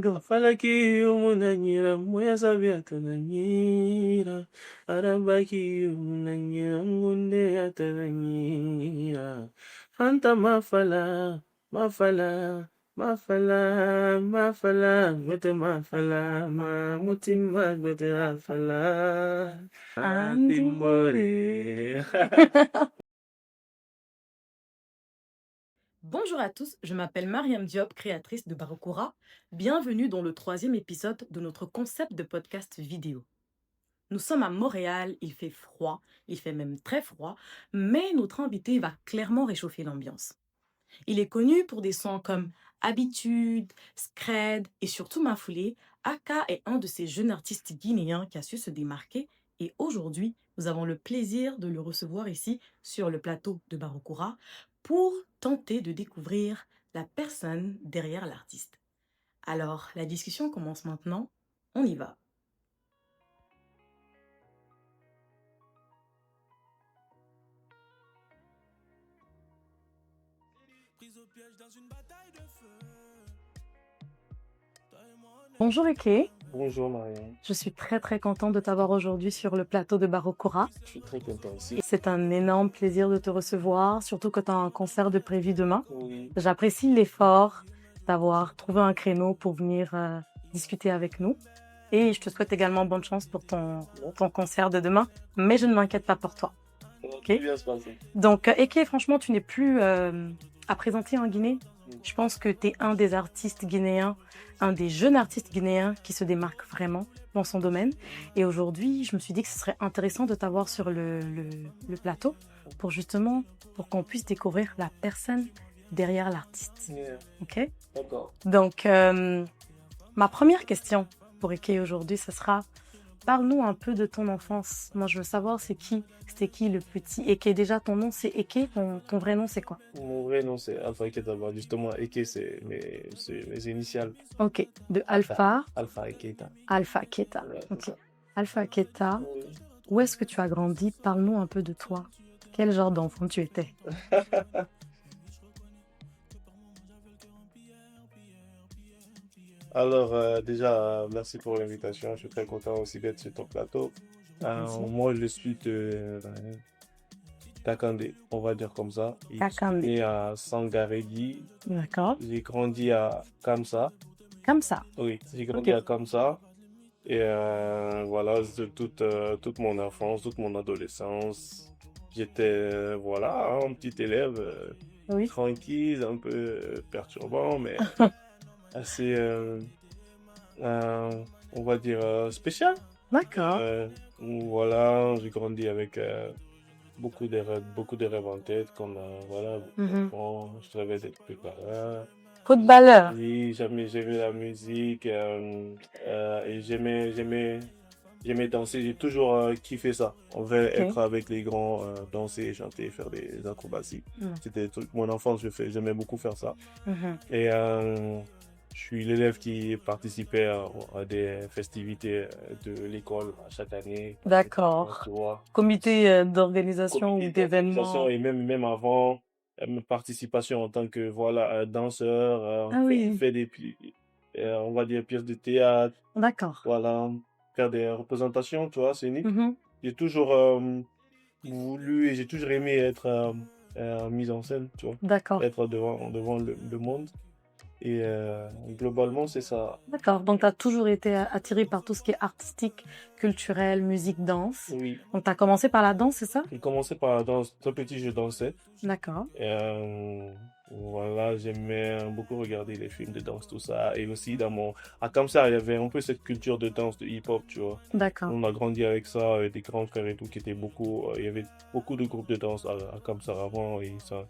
Falaki umunanyira muyasabya kananyira arabaki umunanyira ngunde atananyira Fanta mafala gwete mafala ma mutima gwete mafala Andimore. Bonjour à tous, je m'appelle Mariam Diop, créatrice de Barokura. Bienvenue dans le 3e épisode de notre concept de podcast vidéo. Nous sommes à Montréal, il fait froid, il fait même très froid, mais notre invité va clairement réchauffer l'ambiance. Il est connu pour des sons comme Habitude, Scred et surtout Mafoulé. Aka est un de ces jeunes artistes guinéens qui a su se démarquer et aujourd'hui, nous avons le plaisir de le recevoir ici sur le plateau de Barokura pour tenter de découvrir la personne derrière l'artiste. Alors, la discussion commence maintenant, on y va. Bonjour Eke. Bonjour Marianne, Je suis très contente de t'avoir aujourd'hui sur le plateau de Barokura. je suis très content aussi. C'est un énorme plaisir de te recevoir, surtout que tu as un concert de prévu demain. Oui, J'apprécie l'effort d'avoir trouvé un créneau pour venir discuter avec nous. Et je te souhaite également bonne chance pour ton concert de demain. Mais je ne m'inquiète pas pour toi. ça va Ok. très bien se passer. Donc, Eke, franchement, tu n'es plus à présenter en Guinée. Je pense que tu es un des artistes guinéens, un des jeunes artistes guinéens qui se démarque vraiment dans son domaine. Et aujourd'hui, je me suis dit que ce serait intéressant de t'avoir sur le plateau pour qu'on puisse découvrir la personne derrière l'artiste. Yeah, Ok. d'accord. Donc, ma première question pour Eke aujourd'hui, ce sera parle-nous un peu de ton enfance. Moi, je veux savoir c'était qui le petit Eke. Déjà, ton nom c'est Eke, ton vrai nom c'est quoi? Mon vrai nom c'est Alpha Keita. Justement, Eke c'est mes initiales. Ok, de Alpha, Alpha Keita. Alpha Keta. Ouais, Ok, c'est ça. Alpha Keta. Oui. Où est-ce que tu as grandi? Parle-nous un peu de toi. Quel genre d'enfant tu étais? Alors, déjà, merci pour l'invitation. Je suis très content aussi d'être sur ton plateau. Merci. Moi, je suis de Takandé, on va dire comme ça. Et je suis Kakande. né à Sangarégui. D'accord. J'ai grandi à Kamsa. Comme ça. Oui, j'ai grandi Ok. à Kamsa. Et voilà, toute mon enfance, toute mon adolescence, j'étais voilà, un petit élève Oui. tranquille, un peu perturbant, mais assez, on va dire, spécial. D'accord. Où, voilà, j'ai grandi avec beaucoup de rêves en tête, comme voilà, Mhm. bon, je rêvais d'être préparé. Footballeur. Oui, j'aimais la musique et j'aimais danser. J'ai toujours kiffé ça. On veut Ok. être avec les grands, danser, chanter, faire des acrobaties. Mhm. C'était mon enfance, j'aimais beaucoup faire ça. Mhm. Et je suis l'élève qui participait à des festivités de l'école chaque année. D'accord. Tu vois, Comité d'organisation ou comité d'organisation d'événement. et même avant ma participation en tant que voilà danseur, Ah oui. fait on va dire pièces de théâtre, D'accord. voilà, faire des représentations, tu vois, scéniques. Mhm. J'ai toujours voulu et j'ai toujours aimé être mise en scène, tu vois, D'accord. être devant le monde. Et globalement, c'est ça. D'accord. Donc, tu as toujours été attiré par tout ce qui est artistique, culturel, musique, danse. Oui, Donc, tu as commencé par la danse, c'est ça? j'ai commencé par la danse. Très petit, je dansais. D'accord. Et, voilà, j'aimais beaucoup regarder les films de danse, tout ça. Et aussi, comme ça, il y avait un peu cette culture de danse, de hip-hop, tu vois. D'accord. On a grandi avec ça, avec des grands frères et tout, qui étaient beaucoup. Il y avait beaucoup de groupes de danse à comme ça avant. Et ça,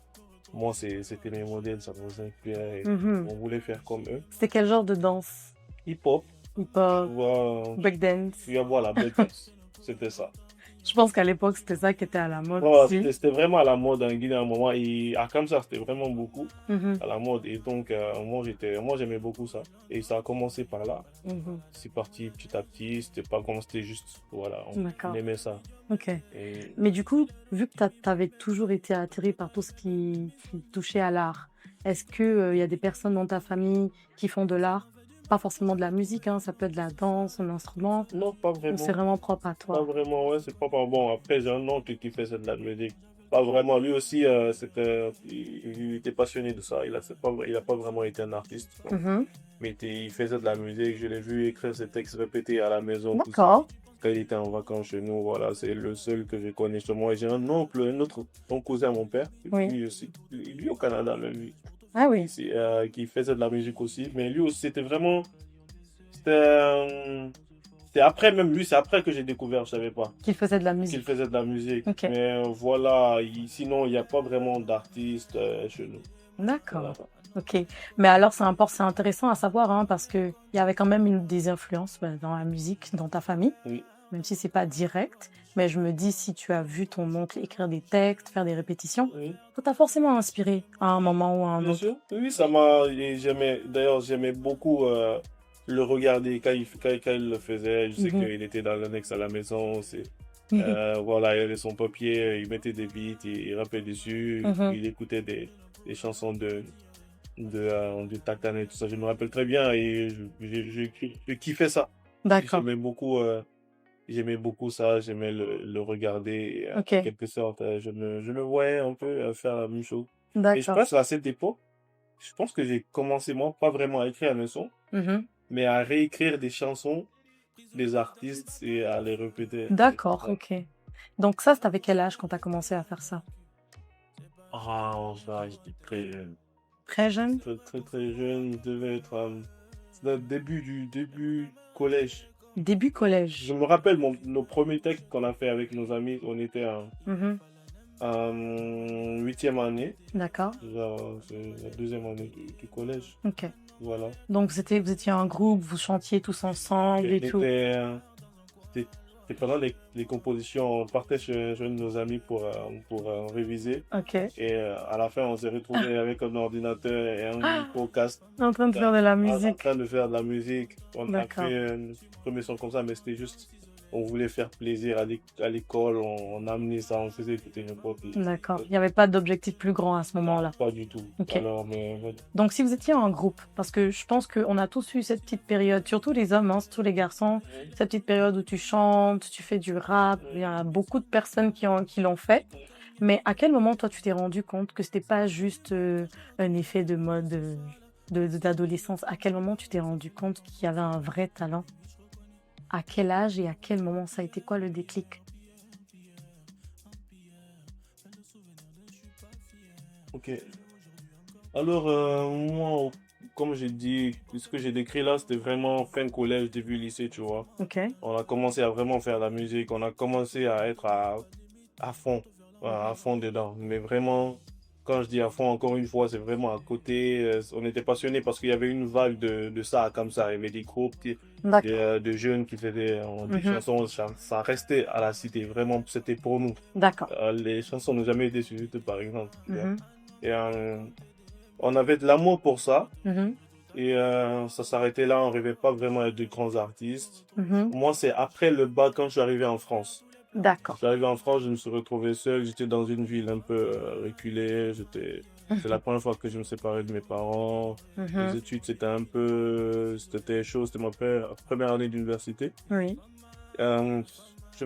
moi, c'était mes modèles, ça nous inspirait. Mhm. On voulait faire comme eux. C'était quel genre de danse? Hip-hop, tu Hip-hop, vois, breakdance. voilà, breakdance. C'était ça. Je pense qu'à l'époque, c'était ça qui était à la mode Ouais, aussi. c'était vraiment à la mode en Guinée à un moment. Et à comme ça, c'était vraiment beaucoup Mhm. à la mode. Et donc, moi, j'aimais beaucoup ça. Et ça a commencé par là. Mhm. C'est parti petit à petit. C'était pas comme c'était juste, voilà, on D'accord. aimait ça. Ok. Et Mais du coup, vu que tu avais toujours été attiré par tout ce qui touchait à l'art, est-ce qu'il y a des personnes dans ta famille qui font de l'art? pas forcément de la musique, hein, ça peut être de la danse, un instrument, Non, pas ou c'est vraiment. vraiment propre à Pas toi? vraiment, ouais, c'est pas par bon. Après, j'ai un oncle qui faisait de la musique. Pas vraiment. Lui aussi, il était passionné de ça. Il a pas vraiment été un artiste, non. Mhm. Mais il faisait de la musique. Je l'ai vu écrire ses textes répétés à la maison, tout ça. D'accord. Quand il était en vacances chez nous, voilà, c'est le seul que je connais chez moi. Et j'ai un oncle, un autre, mon cousin, mon père, Oui. lui aussi, lui au Canada, même lui, Ah oui, qui faisait de la musique aussi. Mais lui aussi, c'était après, même lui, c'est après que j'ai découvert, je savais pas qu'il faisait de la qu'il musique. faisait de la musique. Ok, Mais voilà, sinon, il n'y a pas vraiment d'artistes chez nous. d'accord. Voilà. Ok. Mais alors, c'est intéressant à savoir, hein, parce qu'il y avait quand même des influences dans la musique, dans ta famille, Oui, même si c'est pas direct. Mais je me dis, si tu as vu ton oncle écrire des textes, faire des répétitions, oui. ça t'a forcément inspiré à un moment ou à un Bien autre. sûr. Oui, ça m'a. D'ailleurs, j'aimais beaucoup le regarder quand il le faisait. Je sais Mhm. qu'il était dans l'annexe à la maison. Mhm. Voilà, il avait son papier, il mettait des beats, il rappait dessus, Mhm. il écoutait des chansons de Takane et tout ça. Je me rappelle très bien et je kiffais ça. D'accord. J'aimais beaucoup ça, j'aimais le regarder. Et, en Ok. quelque sorte, je me voyais un peu faire la même chose. Et je D'accord. pense à cette époque, je pense que j'ai commencé, moi, pas vraiment à écrire un son, Mhm. mais à réécrire des chansons des artistes et à les répéter. D'accord. Ok. Donc ça, c'était avec quel âge quand tu as commencé à faire ça? Ah, ça, j'étais Très jeune? très, très, très jeune, je devais être c'est le début collège. Début Je collège. me rappelle nos premiers textes qu'on a fait avec nos amis, on était Mhm. en 8e année, D'accord. genre, c'est la 2e année du collège, Ok. voilà. Donc vous étiez un groupe, vous chantiez tous ensemble et tout. C'était c'était pendant les compositions, on partait chez un de nos amis pour réviser. Ok. Et à la fin, on s'est retrouvé avec un ordinateur et un Ah, micro-casque en train de faire de la en train musique. de faire de la musique. On a D'accord. fait un premier son comme ça, mais c'était juste, on voulait faire plaisir à l'école, on a amené ça, on faisait tout et n'importe quoi. D'accord. Il n'y avait pas d'objectif plus grand à ce Non, moment-là. pas du tout. Ok. Alors, mais Donc si vous étiez en groupe, parce que je pense qu'on a tous eu cette petite période, surtout les hommes, hein, surtout les garçons, cette petite période où tu chantes, tu fais du rap, il y a beaucoup de personnes qui l'ont fait. Mais à quel moment, toi, tu t'es rendu compte que c'était pas juste un effet de mode d'adolescence? À quel moment tu t'es rendu compte qu'il y avait un vrai talent? À quel âge et à quel moment ça a été quoi le déclic? ok. Alors, moi, comme j'ai dit, ce que j'ai décrit là, c'était vraiment fin collège, début lycée, tu vois. Ok. On a commencé à vraiment faire de la musique, on a commencé à être à fond, à fond dedans. Mais vraiment, quand je dis à fond, encore une fois, c'est vraiment à côté. On était passionnés parce qu'il y avait une vague de ça comme ça. Il y avait des groupes D'accord. de jeunes qui faisaient des Mhm. chansons. Ça restait à la cité. Vraiment, c'était pour nous. D'accord. Les chansons n'ont jamais été sur YouTube, par exemple. Tu vois. Mhm. Et on avait de l'amour pour ça. Mhm. Et ça s'arrêtait là. On rêvait pas vraiment d'être de grands artistes. Mhm. Moi, c'est après le bac, quand je suis arrivé en France. Je D'accord. suis arrivé en France, je me suis retrouvé seul. J'étais dans une ville un peu reculée. C'est la première fois que je me séparais de mes parents. Les Mhm. études, c'était chaud. C'était ma première année d'université. Oui. Euh, je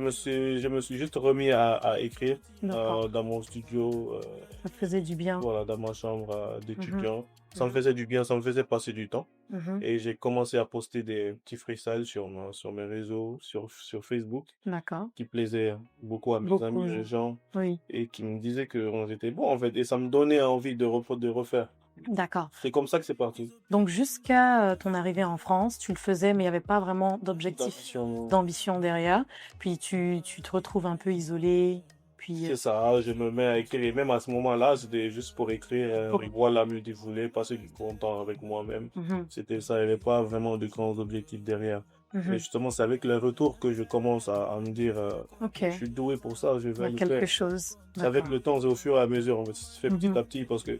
me suis juste remis à écrire D'accord. dans mon studio, Ça te faisait du bien. voilà, dans ma chambre Mhm. d'étudiant. Ça me Mhm. faisait du bien, ça me faisait passer du temps. Mhm. Et j'ai commencé à poster des petits freestyles sur mes réseaux, sur Facebook, D'accord. qui plaisaient beaucoup à mes Beaucoup. amis, les gens, Oui. et qui me disaient qu'on était bon en fait. Et ça me donnait envie de refaire. D'accord. C'est comme ça que c'est parti. Donc jusqu'à ton arrivée en France, tu le faisais, mais il n'y avait pas vraiment d'objectif, D'ambition. d'ambition derrière. Puis tu te retrouves un peu isolé. Puis C'est ça, je me mets à écrire. Et même à ce moment-là, c'était juste pour écrire, pour- voir la musique, je voulais passer du bon temps avec moi-même. Mhm. C'était ça, il n'y avait pas vraiment de grands objectifs derrière. Et Mhm. justement, c'est avec le retour que je commence à me dire, Ok. je suis doué pour ça, je Il y vais a le quelque faire. chose. C'est avec D'accord. le temps, c'est au fur et à mesure, en fait. Ça se fait petit Mhm. à petit parce que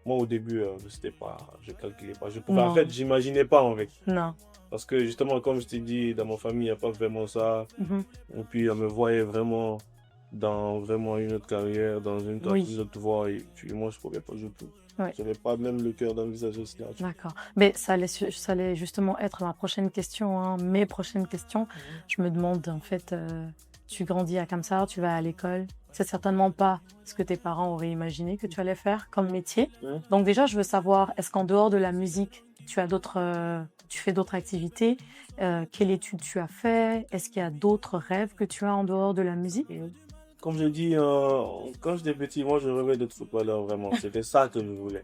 moi, au début, c'était pas, je calculais pas. En Non. fait, j'imaginais pas, en fait. Non. Parce que justement, comme je t'ai dit, dans ma famille, il n'y a pas vraiment ça. Mhm. Et puis, on me voyait vraiment dans vraiment une autre carrière, dans une Oui. autre voie. Et puis, moi, je ne pouvais pas du tout. Ouais. Je n'avais pas même le cœur d'envisager cela. D'accord. Mais ça allait justement être ma prochaine question, hein, mes prochaines questions. Je me demande, en fait, tu grandis à Kamsar, tu vas à l'école. C'est certainement pas ce que tes parents auraient imaginé que tu allais faire comme métier. Ouais. Donc déjà, je veux savoir, est-ce qu'en dehors de la musique, tu fais d'autres activités? Quelle étude tu as fait? Est-ce qu'il y a d'autres rêves que tu as en dehors de la musique? Comme je dis, quand j'étais petit, moi, je rêvais d'être footballeur, vraiment. C'était ça que je voulais.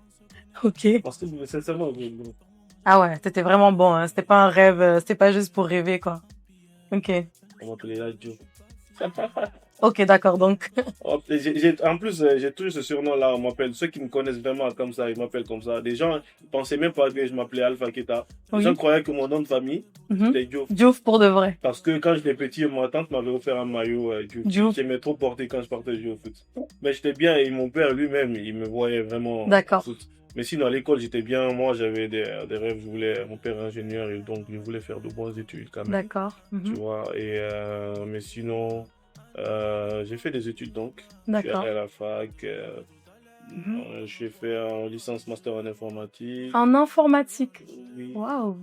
Ok. Parce que, sincèrement, Ah ouais, t'étais vraiment bon, hein. C'était pas un rêve, c'était pas juste pour rêver, quoi. Ok. on m'appelait là Joe. Ok, d'accord, donc. En plus, j'ai toujours ce surnom-là. On m'appelle, ceux qui me connaissent vraiment comme ça, ils m'appellent comme ça. Des gens ne pensaient même pas que je m'appelais Alpha Keta. Les Oui. gens croyaient que mon nom de famille, c'était Diouf. Diouf pour de vrai. Parce que quand j'étais petit, ma tante m'avait offert un maillot Diouf. Diouf. J'aimais trop porter quand je partais jouer au foot. Mais j'étais bien et mon père lui-même, il me voyait vraiment D'accord. foot. Mais sinon, à l'école, j'étais bien. Moi, j'avais des rêves. Mon père est ingénieur et donc je voulais faire de bonnes études quand même. D'accord. Tu vois. Mais sinon, j'ai fait des études donc. Je suis D'accord. allé à la fac. J'ai fait une licence master en informatique. En informatique. Oui. Waouh.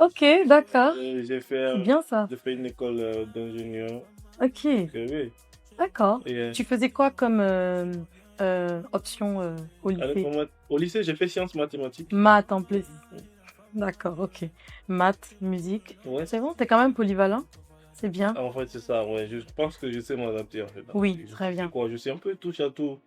Ok, d'accord. J'ai C'est bien ça. une école d'ingénieur. Ok. Oui. D'accord. Et, Tu faisais quoi comme option au lycée? Au lycée, j'ai fait sciences mathématiques. Maths en plus. D'accord, ok. Maths, musique. Ouais. C'est bon, t'es quand même polyvalent. C'est bien. En fait, c'est ça, ouais. Je pense que je sais m'adapter, en fait. Oui, très bien. Je sais un peu touche à tout,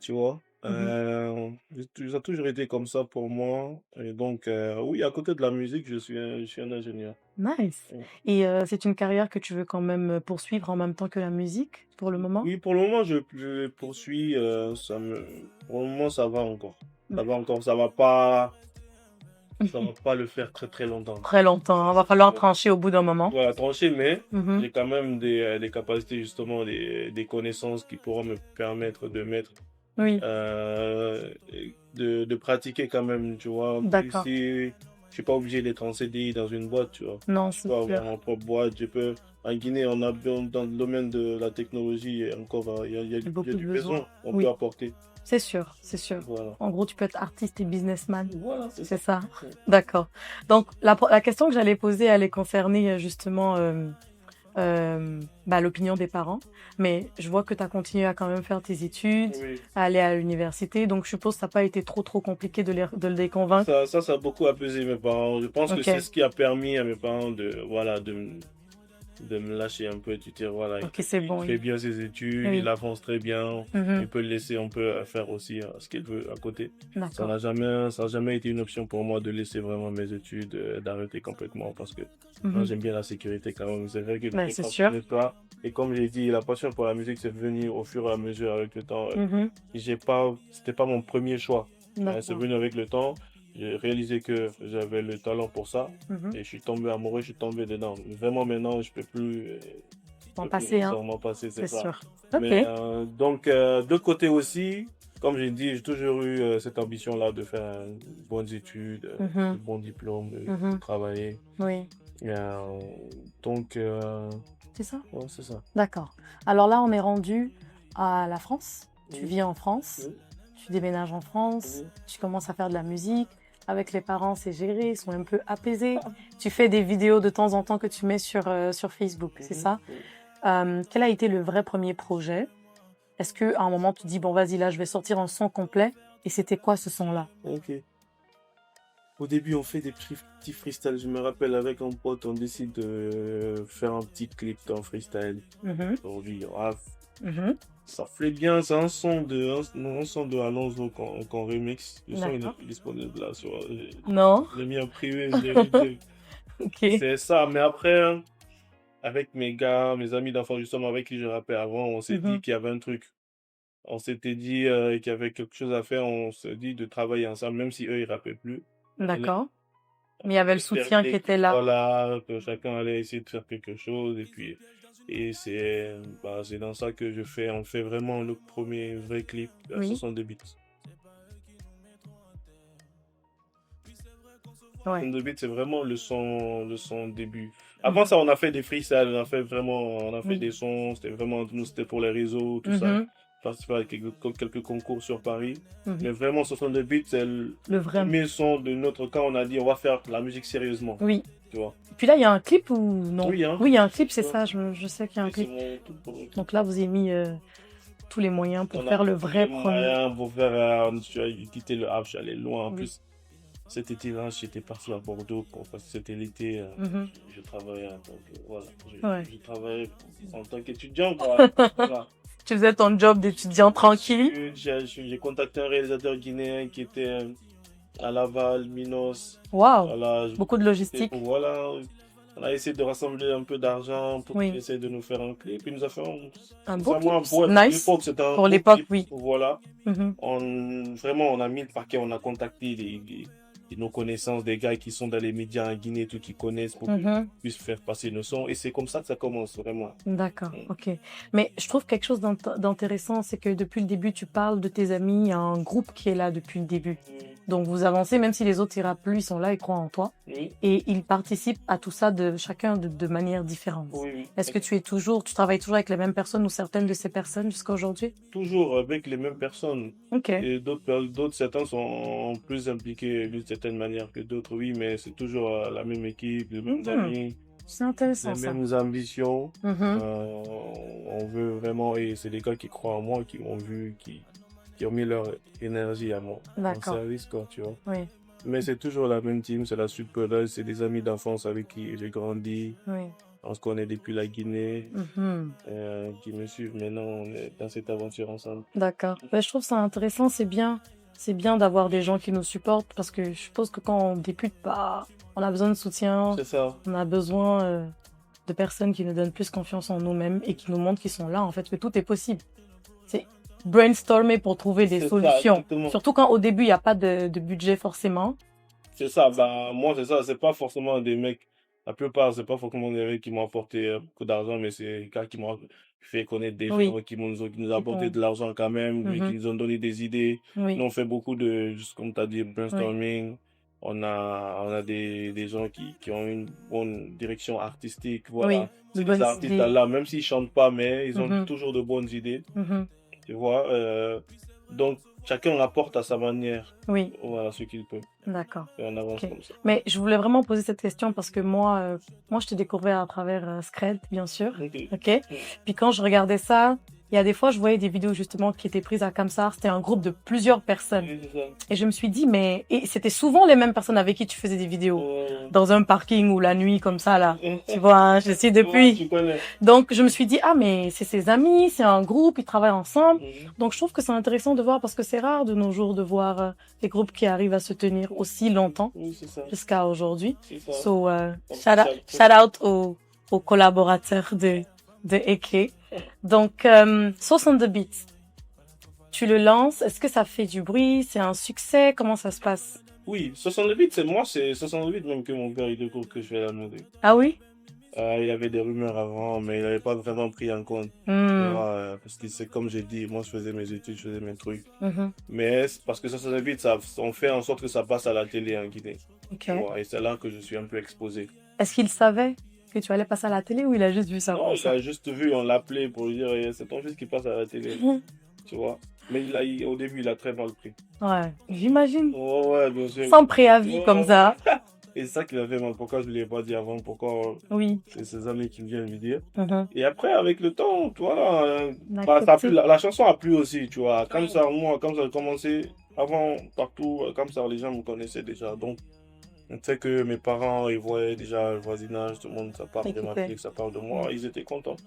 tu vois. Ça a toujours été comme ça pour moi. Et donc, oui, à côté de la musique, je suis un ingénieur. Nice. Ouais. Et c'est une carrière que tu veux quand même poursuivre en même temps que la musique pour le moment? Oui, pour le moment, je poursuis. Pour le moment, ça va encore. Ça va encore. Ça va pas le faire très très longtemps. Très longtemps. Il va falloir Ouais. trancher au bout d'un moment. Voilà, trancher, mais Mhm. j'ai quand même des capacités, justement, des connaissances qui pourront me permettre de mettre, Oui, de pratiquer quand même, tu vois. d'accord. Ici, je suis pas obligé d'être en CDI dans une boîte, tu vois. Non, Je c'est peux avoir sûr. ma propre boîte, en Guinée, on a dans le domaine de la technologie, et encore, il y a Beaucoup de du besoins. besoin, on Oui. peut apporter. C'est sûr, c'est sûr. Voilà. En gros, tu peux être artiste et businessman. Voilà, C'est ça. Ouais. D'accord. Donc, la question que j'allais poser allait concerner justement l'opinion des parents. Mais je vois que tu as continué à quand même faire tes études, Oui. à aller à l'université. Donc, je suppose que ça n'a pas été trop compliqué de les convaincre. Ça a beaucoup apaisé mes parents. Je pense que Ok. c'est ce qui a permis à mes parents de me lâcher un peu, tu sais, voilà. Ok, c'est bon. Il fait bien ses études, Oui. il avance très bien, Mhm. il peut le laisser un peu faire aussi ce qu'il veut à côté. Ça D'accord. n'a jamais été une option pour moi de laisser vraiment mes études, d'arrêter complètement parce que moi, j'aime bien la sécurité quand même. C'est vrai que Ben, c'est sûr. pas. Et comme j'ai dit, la passion pour la musique, c'est venu au fur et à mesure avec le temps. Mhm. C'était pas mon premier choix. C'est D'accord. venu avec le temps. J'ai réalisé que j'avais le talent pour ça Mhm. et je suis tombé amoureux, je suis tombé dedans. Vraiment maintenant, je peux plus M'en passer, hein. m'en passer, c'est ça. sûr. Ok. Mais donc de côté aussi, comme j'ai dit, j'ai toujours eu cette ambition-là de faire de bonnes études, de bons diplômes, de travailler. Oui. Donc C'est ça? ouais, c'est ça. D'accord. Alors là, on est rendu à la France. Tu Oui. vis en France. Oui. Tu déménages en France. Oui. Tu commences à faire de la musique. Avec les parents, c'est géré. Ils sont un peu apaisés. Tu fais des vidéos de temps en temps que tu mets sur Facebook. C'est ça? Quel a été le vrai premier projet? Est-ce qu'à un moment, tu te dis, bon, vas-y, là, je vais sortir un son complet. Et c'était quoi ce son-là? Ok. Au début, on fait des petits freestyles. Je me rappelle, avec un pote, on décide de faire un petit clip en freestyle. Aujourd'hui, ça fait bien. C'est un son de Alonso qu'on remix. Le son, il n'est plus disponible là sur. Non. Je l'ai mis en privé. Ok. C'est ça. Mais après, avec mes amis d'enfants, justement, avec qui je rappais avant, on s'est dit qu'il y avait un truc. On s'était dit qu'il y avait quelque chose à faire. On s'est dit de travailler ensemble, même si eux, ils rappaient plus. D'accord. Mais il y avait le soutien qui était là. Voilà, que chacun allait essayer de faire quelque chose. C'est dans ça que on fait vraiment le premier vrai clip à Oui. 62 bits. Ouais. 62 bits, c'est vraiment le son début. Avant ça, on a fait des freestyles, on a fait des sons, c'était vraiment, nous, c'était pour les réseaux, tout ça. participé à quelques concours sur Paris. Mhm. Mais vraiment, 62 bits, c'est le Le vrai. premier son de notre cas. On a dit, on va faire la musique sérieusement. Oui. Tu vois. Puis là, il y a un clip ou non? Oui, hein. Oui, il y a un clip, c'est Ouais. ça. Je sais qu'il y a un Oui, c'est clip. mon tout premier clip. Donc là, vous avez mis tous les moyens pour On a faire le tous vrai les premier. moyens pour faire. Je suis quitté le Havre, je suis allé loin. En Oui. plus, cet été-là, j'étais parti à Bordeaux parce que c'était l'été. Mhm. Je travaillais. Donc voilà. Ouais. Je travaillais en tant qu'étudiant. Quoi. Voilà. Tu faisais ton job d'étudiant tranquille. J'ai contacté un réalisateur guinéen qui était à Laval, Minos. Waouh. Voilà, Beaucoup de logistique. Voilà, on a essayé de rassembler un peu d'argent pour Oui. qu'il essaie de nous faire un clip. Il nous a fait Un beau vraiment clip. pour Nice. l'époque, c'était un Pour beau l'époque, clip. oui. Voilà. Mhm. Vraiment, on a mis le paquet, on a contacté nos connaissances, des gars qui sont dans les médias en Guinée, tout qui connaissent pour qu'ils Mhm. puissent faire passer nos sons. Et c'est comme ça que ça commence, vraiment. D'accord, ok. Mais je trouve quelque chose d'intéressant, c'est que depuis le début, tu parles de tes amis, il y a un groupe qui est là depuis le début. Donc vous avancez, même si les autres ira plus, ils sont là, ils croient en toi. Oui, Et ils participent à tout ça chacun de manière différente. oui, oui. Est-ce que tu travailles toujours avec les mêmes personnes ou certaines de ces personnes jusqu'à aujourd'hui? Toujours avec les mêmes personnes. Ok, Et d'autres, certains sont plus impliqués d'une certaine manière que d'autres, oui, mais c'est toujours la même équipe, les mêmes Mhm. amis, c'est intéressant les ça. mêmes ambitions. Mhm. On veut vraiment, et c'est des gars qui croient en moi, qui ont vu, qui ont mis leur énergie à mon D'accord, service, quoi, tu vois. oui, Mais c'est toujours la même team, c'est la Sud Collège, c'est des amis d'enfance avec qui j'ai grandi. oui. On se connaît depuis la Guinée, Mhm. qui me suivent maintenant, on est dans cette aventure ensemble. D'accord. Ben, je trouve ça intéressant, c'est bien. C'est bien d'avoir des gens qui nous supportent parce que je suppose que quand on débute, bah, on a besoin de soutien, C'est ça. on a besoin de personnes qui nous donnent plus confiance en nous-mêmes et qui nous montrent qu'ils sont là, en fait, que tout est possible. C'est brainstormer pour trouver des C'est ça, solutions. exactement. Surtout quand au début, il n'y a pas de budget forcément. C'est ça, bah, moi, c'est ça, c'est pas forcément des mecs, la plupart, c'est pas forcément des mecs qui m'ont apporté beaucoup d'argent, mais c'est des gars qui m'ont fait connaître des Oui. gens, qui nous ont apporté de l'argent quand même, et Mhm. qui nous ont donné des idées. Oui. Nous, on fait beaucoup de, juste comme tu as dit, brainstorming. On a des gens qui ont une bonne direction artistique, voilà. Oui, C'est de des bonnes artistes idées. là, même s'ils chantent pas, mais ils ont Mhm. toujours de bonnes idées, Mhm. tu vois. Donc, chacun apporte à sa manière, Oui, voilà, ce qu'il peut. d'accord. Et on avance Ok. comme ça. Mais je voulais vraiment poser cette question parce que moi, je te découvrais à travers Scred, bien sûr. Ok. Ok. Puis quand je regardais ça, il y a des fois, je voyais des vidéos justement qui étaient prises à Kamsar. C'était un groupe de plusieurs personnes. Oui, c'est ça. Et je me suis dit, mais et c'était souvent les mêmes personnes avec qui tu faisais des vidéos. Dans un parking ou la nuit, comme ça, là. Tu vois, hein, je suis Ouais, depuis. tu connais. Donc, je me suis dit, ah, mais c'est ses amis, c'est un groupe, ils travaillent ensemble. Mhm. Donc, je trouve que c'est intéressant de voir parce que c'est rare de nos jours de voir des groupes qui arrivent à se tenir aussi longtemps Oui, c'est ça. jusqu'à aujourd'hui. C'est ça. So, Donc, shout out aux collaborateurs de Eke. Donc, 62 bits. Tu le lances. Est-ce que ça fait du bruit? C'est un succès? Comment ça se passe? Oui, 68, c'est moi, c'est 68 même que mon père il découvre que je fais la musique. Ah oui? Il y avait des rumeurs avant, mais il n'avait pas vraiment pris en compte. Tu Hmm. vois, parce que c'est comme j'ai dit, moi je faisais mes études, je faisais mes trucs. Mhm. Mais c'est parce que 68, on fait en sorte que ça passe à la télé en Guinée. Ok. Tu vois, et c'est là que je suis un peu exposé. Est-ce qu'il savait que tu allais passer à la télé ou il a juste vu ça Non, comme il ça? a juste vu, on l'appelait pour lui dire, Eh, c'est ton fils qui passe à la télé. Tu vois. Mais au début, il a très mal pris. Ouais, j'imagine. Oh, ouais, bien sûr. Sans préavis comme ça. Et c'est ça qui m'a fait mal. Pourquoi je ne l'ai pas dit avant? Pourquoi Oui. c'est ses amis qui viennent lui dire? Mhm. Et après, avec le temps, tu vois, On a bah, ça a accepté. plu, la chanson a plu aussi, tu vois. Comme ça, moi, comme ça a commencé, avant, partout, comme ça, les gens me connaissaient déjà. Donc, on sait que mes parents, ils voyaient déjà le voisinage, tout le monde, ça parle de ma Écoutez. fille, ça parle de moi, ils étaient contents.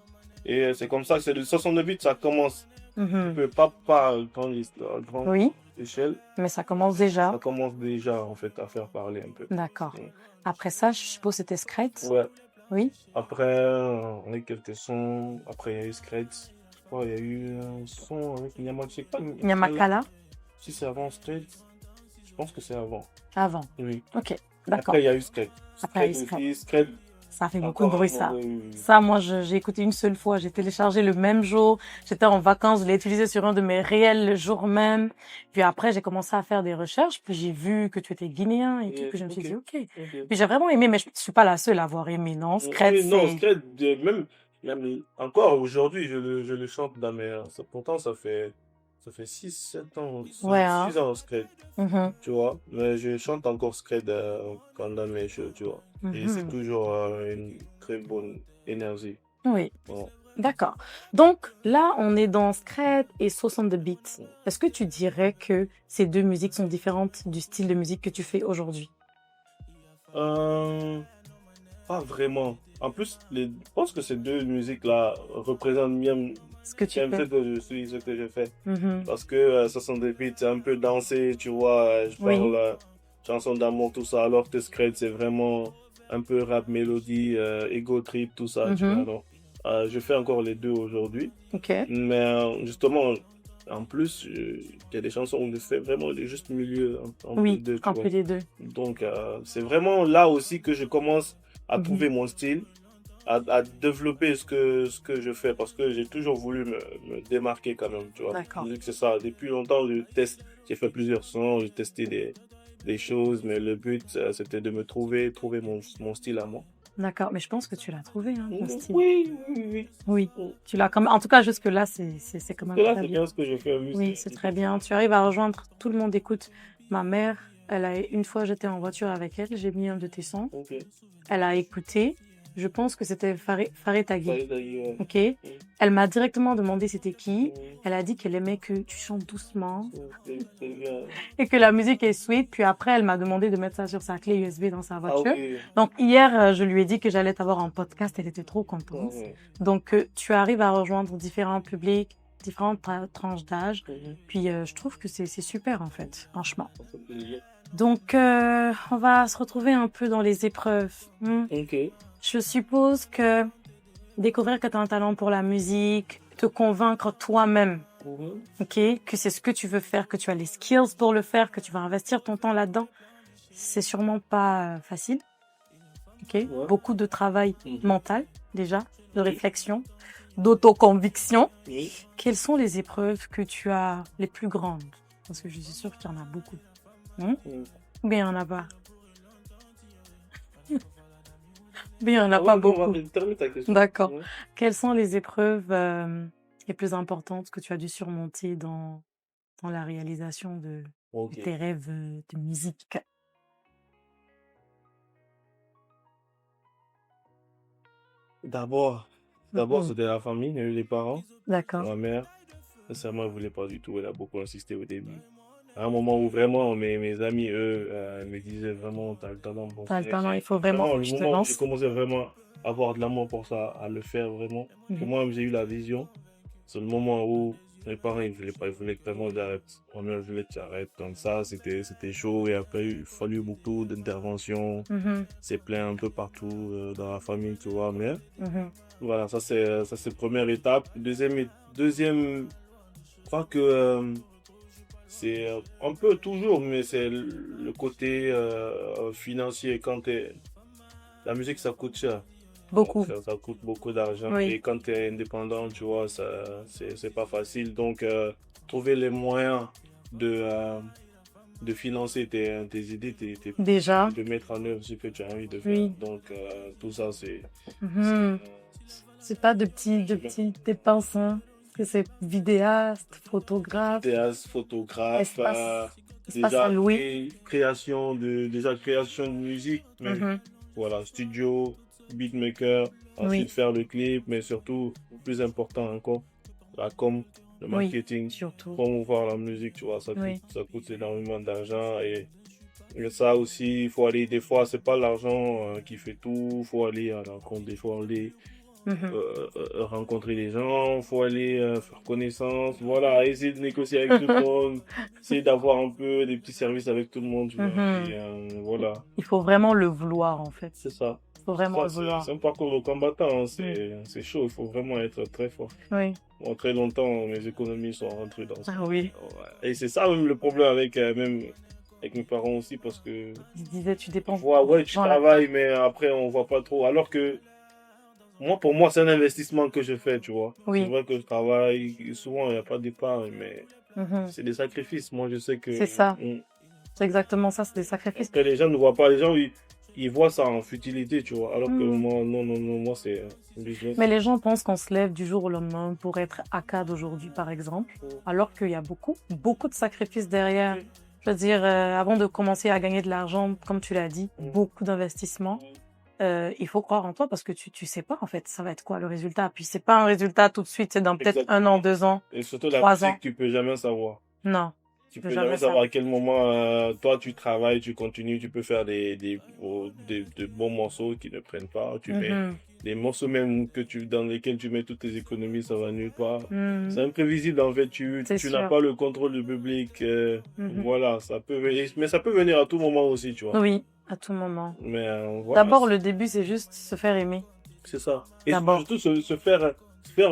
Et c'est comme ça que c'est le 69 bits, ça commence. Je Mhm. peux pas parler à grande Oui, échelle. mais ça commence déjà. Ça commence déjà, en fait, à faire parler un peu. D'accord. Mm. Après ça, je suppose que c'était Scred. Ouais. Oui. Après, on a eu quelques sons. Après, il y a eu Scred. Je crois il y a eu un son avec Nyama. Je sais pas. Nyamakala. Si c'est avant Scred, je pense que c'est avant. Avant. Oui. Ok, d'accord. Après, il y a eu Scred. Après, il y a eu Scred aussi. Scred. Ça fait beaucoup de bruit, ça. Oui, oui, oui. Ça, moi, j'ai écouté une seule fois. J'ai téléchargé le même jour. J'étais en vacances. Je l'ai utilisé sur un de mes réels le jour même. Puis après, j'ai commencé à faire des recherches. Puis j'ai vu que tu étais guinéen et tout. Puis je me suis dit, ok. Ok. Puis j'ai vraiment aimé, mais je suis pas la seule à avoir aimé, non? Scred, Oui, non, c'est... Scred, même Même encore aujourd'hui, je le chante dans mes... Pourtant, ça fait 6 7 ans, Ouais, 6 hein. ans, Scred, Mhm, tu vois. Mais je chante encore Scred pendant mes shows, tu vois. Et c'est mhm. toujours une très bonne énergie. Oui, Bon. d'accord. Donc là, on est dans Scred et Sauce on the Beat. Est-ce que tu dirais que ces deux musiques sont différentes du style de musique que tu fais aujourd'hui? Euh, Pas vraiment. En plus, je pense que ces deux musiques-là représentent bien, Ce que tu bien ce fais? que je suis, ce que je fais. Mhm. Parce que 78, c'est un peu dansé, tu vois. Je Oui. parle chanson d'amour, tout ça. Alors que Scred, c'est vraiment un peu rap, mélodie, ego trip, tout ça, tu vois. Mhm. Donc, je fais encore les deux aujourd'hui. Ok. Mais justement, en plus, il y a des chansons où je fais vraiment le juste milieu entre les Oui, deux, tu un vois. peu les deux. Donc, c'est vraiment là aussi que je commence à Mhm. trouver mon style, à développer ce que je fais, parce que j'ai toujours voulu me démarquer quand même, tu vois. D'accord. Je dis que c'est ça. Depuis longtemps, je teste, j'ai fait plusieurs sons, j'ai testé des choses, mais le but, c'était de me trouver mon style à moi. D'accord. Mais je pense que tu l'as trouvé, hein, ton Oui, style. oui, oui. Oui, Oui. tu l'as quand même. En tout cas, jusque-là, c'est quand même Là, très c'est bien. bien ce que je fais, oui, Oui, c'est très bien. Tu arrives à rejoindre tout le monde. Écoute, ma mère, une fois, j'étais en voiture avec elle, j'ai mis un de tes sons. ok. Elle a écouté. Je pense que c'était Farid Ça Tagui. y est, ouais. Ok. Elle m'a directement demandé c'était qui. Mm, Elle a dit qu'elle aimait que tu chantes doucement c'est bien. et que la musique est sweet. Puis après, elle m'a demandé de mettre ça sur sa clé USB dans sa Ah, ok. voiture. Donc hier, je lui ai dit que j'allais t'avoir en podcast. Elle était trop contente. Ouais. Donc tu arrives à rejoindre différents publics, différentes tranches d'âge. Mhm. Puis je trouve que c'est super en fait, franchement. Ça fait plaisir. Donc on va se retrouver un peu dans les épreuves. Ok. Je suppose que découvrir que tu as un talent pour la musique, te convaincre toi-même, Mhm. ok, que c'est ce que tu veux faire, que tu as les skills pour le faire, que tu vas investir ton temps là-dedans, c'est sûrement pas facile, ok. Ouais. Beaucoup de travail Mhm. mental déjà, de Oui. réflexion, d'autoconviction. Oui. Quelles sont les épreuves que tu as les plus grandes? Parce que je suis sûre qu'il y en a beaucoup. Mhm. Ou bien il n'y en a pas. Ou bien il n'y en a Ah pas ouais, bon, beaucoup. termine ta question. D'accord. Ouais. Quelles sont les épreuves les plus importantes que tu as dû surmonter dans la réalisation de Ok. tes rêves de musique? D'abord, Mhm. c'était la famille, il y a eu les parents. D'accord. Ma mère, sincèrement, elle voulait pas du tout. Elle a beaucoup insisté au début. À un moment où vraiment mes amis, eux, me disaient vraiment, t'as le talent pour T'as ça. le talent, il C'est faut vraiment vraiment que le tu te moment où j'ai lances. commencé vraiment à avoir de l'amour pour ça, à le faire vraiment. Que Mhm. moi, j'ai eu la vision. C'est le moment où mes parents, ils voulaient pas, ils voulaient vraiment que j'arrête. Ma mère voulait que j'arrête comme ça. C'était chaud et après, il fallu beaucoup d'interventions. Mhm. C'est plein un peu partout dans la famille, tu vois. Mais Mhm. voilà, ça c'est première étape. Deuxième, je crois que c'est un peu toujours, mais c'est le côté financier. La musique, ça coûte cher. Donc, Beaucoup. ça coûte beaucoup d'argent. Oui. Et quand tu es indépendant, tu vois, c'est pas facile. Donc, trouver les moyens de, euh, de financer tes idées, Déjà. de mettre en œuvre ce que tu as envie de faire. Oui. Donc, tout ça, c'est, Mhm. C'est pas de c'est bien. petites dépenses, hein. Que c'est vidéaste, photographe, Théâtre, photographe, espace à louer. création de musique, même. Mhm. Voilà, studio, beatmaker, ensuite Oui. faire le clip, mais surtout, le plus important encore, la com, le Oui. marketing, Surtout. promouvoir la musique, tu vois, Oui. ça coûte énormément d'argent et ça aussi, il faut aller, des fois, c'est pas l'argent qui fait tout, il faut aller à la rencontre, des fois, aller Mhm. rencontrer les gens, il faut aller faire connaissance, voilà, essayer de négocier avec tout le monde, essayer d'avoir un peu des petits services avec tout le monde, tu vois, Mhm. et voilà, Il faut vraiment le vouloir, en fait. c'est ça. Il faut vraiment Ça, le vouloir. c'est un parcours de combattant, hein. Mm. C'est chaud, il faut vraiment être très fort. Oui. Bon, très longtemps, mes économies sont rentrées dans ça. Ah oui. Ouais. Et c'est ça même le problème même avec mes parents aussi, parce que Je disais, tu dépenses ouais, tu dans la... travailles, mais après, on voit pas trop. Alors que pour moi, c'est un investissement que je fais, tu vois. C'est Oui. vrai que je travaille, souvent, il n'y a pas d'épargne, mais Mhm. c'est des sacrifices. Moi, je sais que C'est ça. mm, C'est exactement ça, c'est des sacrifices. après, les gens ne voient pas. Les gens, ils voient ça en futilité, tu vois. Alors que Mhm. moi, non, non, non, moi, c'est un business. Mais les gens pensent qu'on se lève du jour au lendemain pour être ACA d'aujourd'hui, par exemple, alors qu'il y a beaucoup, beaucoup de sacrifices derrière. Je veux dire, avant de commencer à gagner de l'argent, comme tu l'as dit, beaucoup d'investissements. Il faut croire en toi parce que tu sais pas, en fait, ça va être quoi le résultat. Puis c'est pas un résultat tout de suite, c'est dans peut-être 1 an, 2 ans, Et surtout la 3 ans. musique, tu peux jamais savoir. Non, Tu tu peux peux jamais jamais savoir savoir. à quel moment toi tu travailles, tu continues, tu peux faire de bons morceaux qui ne prennent pas. Tu mets Mhm, des morceaux même dans lesquels tu mets toutes tes économies, ça va nulle part. C'est mhm, imprévisible en fait, c'est tu n'as sûr. pas le contrôle du public. Mhm. Voilà, ça peut venir, mais ça peut venir à tout moment aussi, tu vois. Oui, à tout moment. Mais voilà, D'abord, le début, c'est juste se faire aimer. c'est ça. Et D'abord. surtout se faire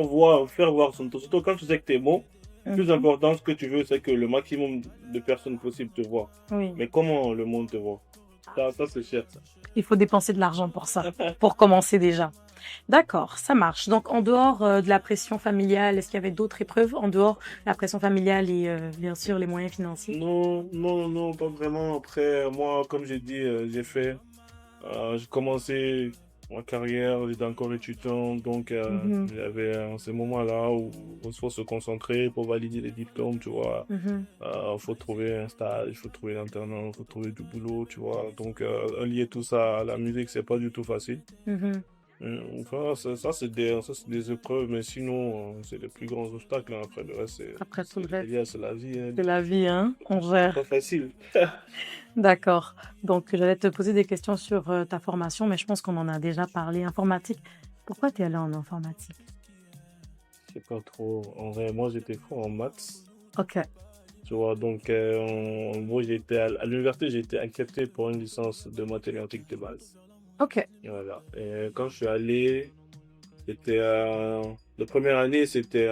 voir son talent. Surtout quand tu sais que t'es bon, le plus Mhm. important, ce que tu veux, c'est que le maximum de personnes possibles te voient. Oui, Mais comment le monde te voit? Ça c'est cher, ça. il faut dépenser de l'argent pour ça, pour commencer déjà. D'accord, ça marche. Donc, en dehors de la pression familiale, est-ce qu'il y avait d'autres épreuves en dehors de la pression familiale et bien sûr les moyens financiers? Non, non, non, pas vraiment. Après, moi, comme j'ai dit, j'ai commencé ma carrière, j'étais encore étudiant, donc Mhm, j'avais ces moments-là où il faut se concentrer pour valider les diplômes, tu vois. mhm, Faut trouver un stage, il faut trouver l'internat, il faut trouver du boulot, tu vois. Donc, lier tout ça à la musique, c'est pas du tout facile. mhm. Enfin, ça, c'est des épreuves, mais sinon, c'est les plus grands obstacles, hein. Après, le reste, Après tout le reste, c'est la vie, hein. c'est la vie, hein, on C'est gère. pas facile. D'accord. Donc, j'allais te poser des questions sur ta formation, mais je pense qu'on en a déjà parlé. Informatique. Pourquoi tu es allé en informatique? Je sais pas trop. En vrai, moi, j'étais fort en maths. Ok. Tu vois, donc, en gros, à l'université, j'ai été accepté pour une licence de mathématiques de base. Ok. Et voilà. Et quand je suis allé, c'était, la première année, c'était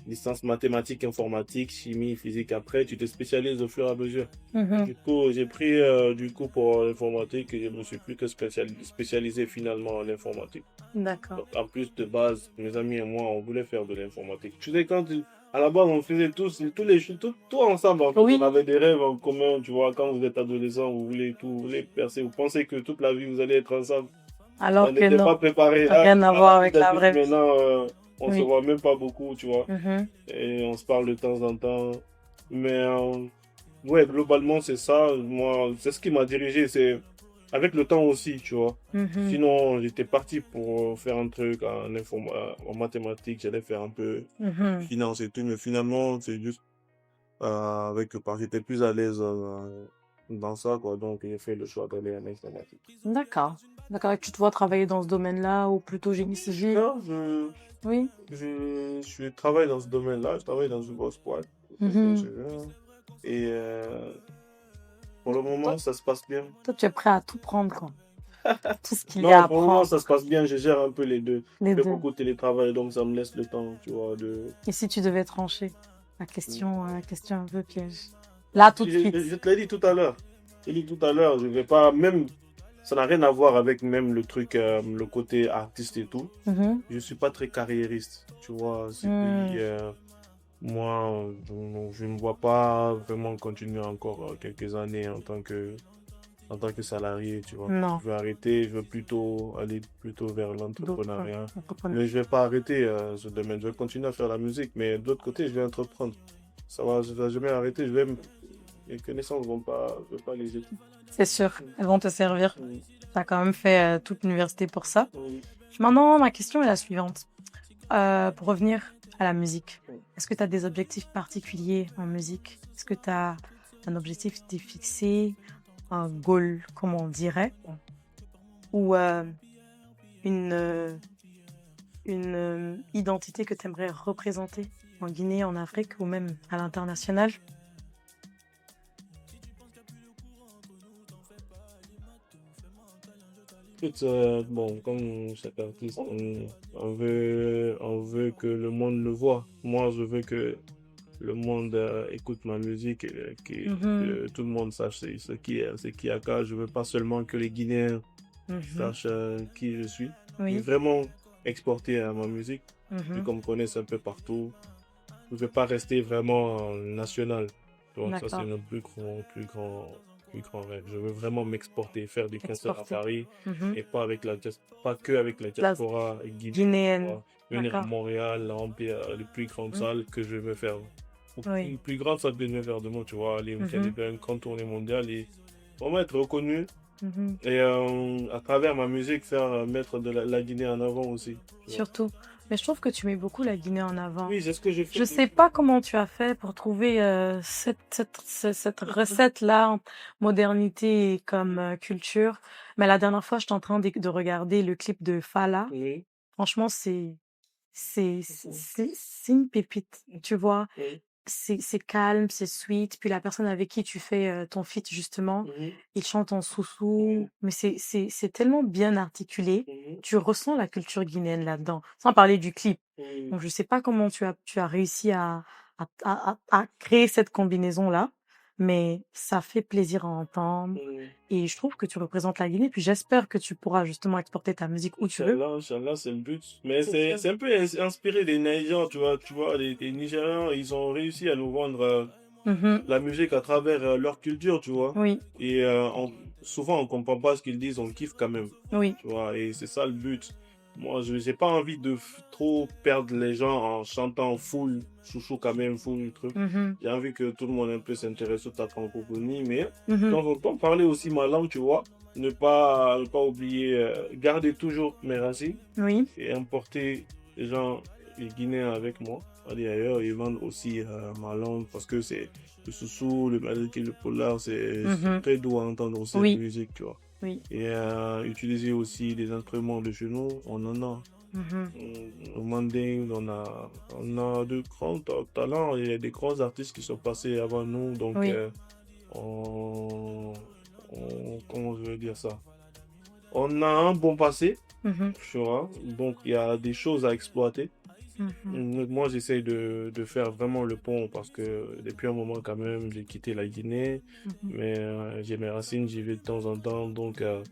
licence mathématiques, informatique, chimie, physique. Après, tu te spécialises au fur et à mesure. Mhm. Du coup, j'ai pris du coup pour l'informatique et je me suis plus que spécialisé finalement en informatique. D'accord. Donc, en plus de base, mes amis et moi, on voulait faire de l'informatique. Tu sais, à la base, on faisait tout ensemble. En fait, on Oui. avait des rêves en commun. Tu vois, quand vous êtes adolescent, vous voulez tout, vous voulez percer. Vous pensez que toute la vie, vous allez être ensemble. On Alors que n'était non, pas préparés. rien à À la voir vie avec la d'adulte, vraie vie. maintenant, on se Oui. voit même pas beaucoup, tu vois. Mhm. Et on se parle de temps en temps. Mais ouais, globalement, c'est ça. Moi, c'est ce qui m'a dirigé. C'est avec le temps aussi, tu vois. Mhm. Sinon, j'étais parti pour faire un truc en mathématiques. J'allais faire un peu Mhm. finance et tout. Mais finalement, c'est juste j'étais plus à l'aise dans ça, quoi. Donc, j'ai fait le choix d'aller en informatique. D'accord. D'accord. Et tu te vois travailler dans ce domaine-là ou plutôt génie civil? Là, Oui. je travaille dans ce domaine-là. Je travaille dans une grosse boîte. Mhm. Et pour le Toi, moment, ça se passe bien. toi, tu es prêt à tout prendre, quoi. Tout ce qu'il y a Non, à pour le moment, ça prendre. se passe bien. Je gère un peu les deux. Les Je fais deux. beaucoup de télétravail, donc ça me laisse le temps, tu vois, de... Et si tu devais trancher? La question un peu piège. Là, tout de Je suite. te l'ai dit tout à l'heure. Je l'ai dit tout à l'heure, je vais pas... Même... Ça n'a rien à voir avec même le truc, le côté artiste et tout. Mhm. Je suis pas très carriériste, tu vois. Hmm. Moi, je ne me vois pas vraiment continuer encore quelques années en tant que salarié, tu vois. Non. Je vais arrêter, je veux plutôt aller plutôt vers D'autres l'entrepreneuriat. entrepreneurs. Mais je vais pas arrêter ce domaine. Je vais continuer à faire la musique, mais de l'autre côté, je vais entreprendre. Je vais jamais arrêter. Les connaissances vont pas, je vais pas les jeter. C'est sûr. Elles vont te servir. Oui, Tu as quand même fait toute l'université pour ça. oui, Maintenant, ma question est la suivante. Pour revenir à la musique, oui. est-ce que tu as des objectifs particuliers en musique? Est-ce que tu as un objectif qui t'est fixé, un goal, comme on dirait, ou une, euh, une identité que tu aimerais représenter en Guinée, en Afrique ou même à l'international? Écoute, bon, comme chaque artiste, on veut que le monde le voit. Moi, je veux que le monde écoute ma musique et Mhm, que tout le monde sache ce qui a cas. Je veux pas seulement que les Guinéens mhm. sachent qui je suis, mais Oui. vraiment exporter ma musique, puis Mhm. qu'on me connaisse un peu partout. Je veux pas rester vraiment national. Donc ça, c'est D'accord. le plus grand plus grand rêve. Je veux vraiment m'exporter, faire des concerts à Exporter. Paris Mhm. et pas que avec la La diaspora guinéenne. guinéenne. Venir à D'accord. Montréal, remplir les plus grandes Mm. salles que je veux faire. Oui. Une plus grande salle que je veux faire de moi, tu vois, aller me faire Mhm. une grande tournée mondiale et vraiment être reconnu. Mhm. Et à travers ma musique, mettre la Guinée en avant aussi. Tu vois. Surtout. Mais je trouve que tu mets beaucoup la Guinée en avant. Oui, c'est ce que je fais. Je sais pas comment tu as fait pour trouver cette recette-là, modernité comme culture. Mais la dernière fois, j'étais en train de regarder le clip de Fala. Oui, Franchement, c'est une pépite, tu vois. oui, C'est calme, c'est sweet. Puis la personne avec qui tu fais ton feat, justement, mhm, il chante en sous-sous. Mais c'est tellement bien articulé. mhm, Tu ressens la culture guinéenne là-dedans, sans parler du clip. oui. Donc, je sais pas comment tu as réussi à créer cette combinaison-là, mais ça fait plaisir à entendre. Mhm. Et je trouve que tu représentes la Guinée. Puis j'espère que tu pourras justement exporter ta musique où tu veux. Inch'Allah, Inch'Allah, c'est le but. Mais C'est c'est sûr. un peu inspiré des Nigérians, tu vois, les Nigérians, ils ont réussi à nous vendre Mhm. la musique à travers leur culture, tu vois. Oui, Et souvent, on comprend pas ce qu'ils disent, on kiffe quand même, oui. tu vois. Et c'est ça le but. Moi, je n'ai pas envie de trop perdre les gens en chantant full, chouchou quand même, full truc. Mhm. J'ai envie que tout le monde un peu s'intéresse à ta francophonie, mais de Mhm. temps en temps, parler aussi ma langue, tu vois. Ne pas oublier, garder toujours mes racines Oui. et importer les gens, les Guinéens avec moi. Aller ailleurs et vendre aussi ma langue parce que c'est le soussou, le maliki, le polar, c'est Mhm. très doux à entendre aussi cette Oui. musique, tu vois. Oui. Et utiliser aussi des instruments de chez nous, on en a. Mhm. Au Manding, on a de grands talents, il y a des grands artistes qui sont passés avant nous, donc Oui. on, comment je veux dire ça? On a un bon passé, Mhm. tu vois, donc il y a des choses à exploiter. Mhm. Moi, j'essaye de faire vraiment le pont parce que depuis un moment, quand même, j'ai quitté la Guinée, Mhm. mais j'ai mes racines, j'y vais de temps en temps, donc un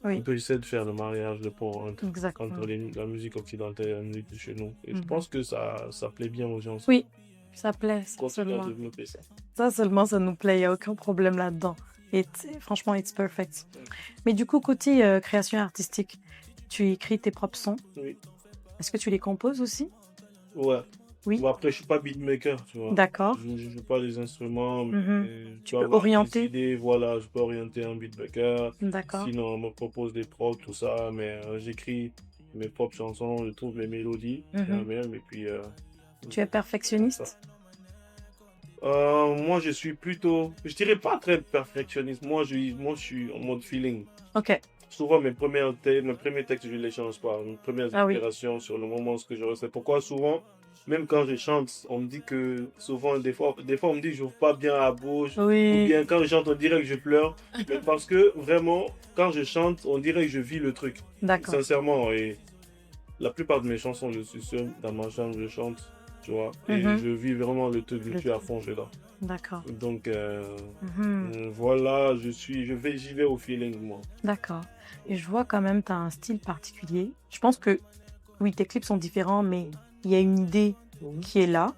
Oui, peu j'essaie de faire le mariage, le pont entre exactement. la musique occidentale et la musique de chez nous. Et je Mhm. pense que ça plaît bien aux gens. Oui, ça plaît, ça Continue à seulement. développer ça. Ça seulement, ça nous plaît, il n'y a aucun problème là-dedans. Et franchement, it's perfect. Mais du coup, côté création artistique, tu écris tes propres sons. Oui, Est-ce que tu les composes aussi? ouais. Oui, Bon, après, je suis pas beatmaker, tu vois. d'accord. Je ne joue pas les instruments, mais Mhm. je Tu peux peux avoir des orienter? idées, voilà, je peux orienter un beatmaker. D'accord. Sinon, on me propose des prods, tout ça, mais j'écris mes propres chansons, je trouve les mélodies, Mhm. même, et puis Tu es ça. perfectionniste? Moi, je suis plutôt, je dirais pas très perfectionniste. Moi, je suis en mode feeling. Ok. Souvent, mes premiers textes, je ne les change pas. Mes premières Ah oui. inspirations sur le moment, ce que je ressens. Pourquoi souvent, même quand je chante, on me dit que souvent, des fois on me dit que je n'ouvre pas bien la bouche. Ou Oui, bien quand je chante, on dirait que je pleure. Mais parce que vraiment, quand je chante, on dirait que je vis le truc. d'accord. Sincèrement. Et la plupart de mes chansons, je suis seul dans ma chambre, je chante. Tu vois. Et Mhm. je vis vraiment le truc. Je Le suis à truc. fond dedans. D'accord. Donc, Mhm. voilà, j'y vais au feeling, moi. D'accord. Et je vois quand même, tu as un style particulier. Je pense que, oui, tes clips sont différents, mais il y a une idée Mhm. qui est là.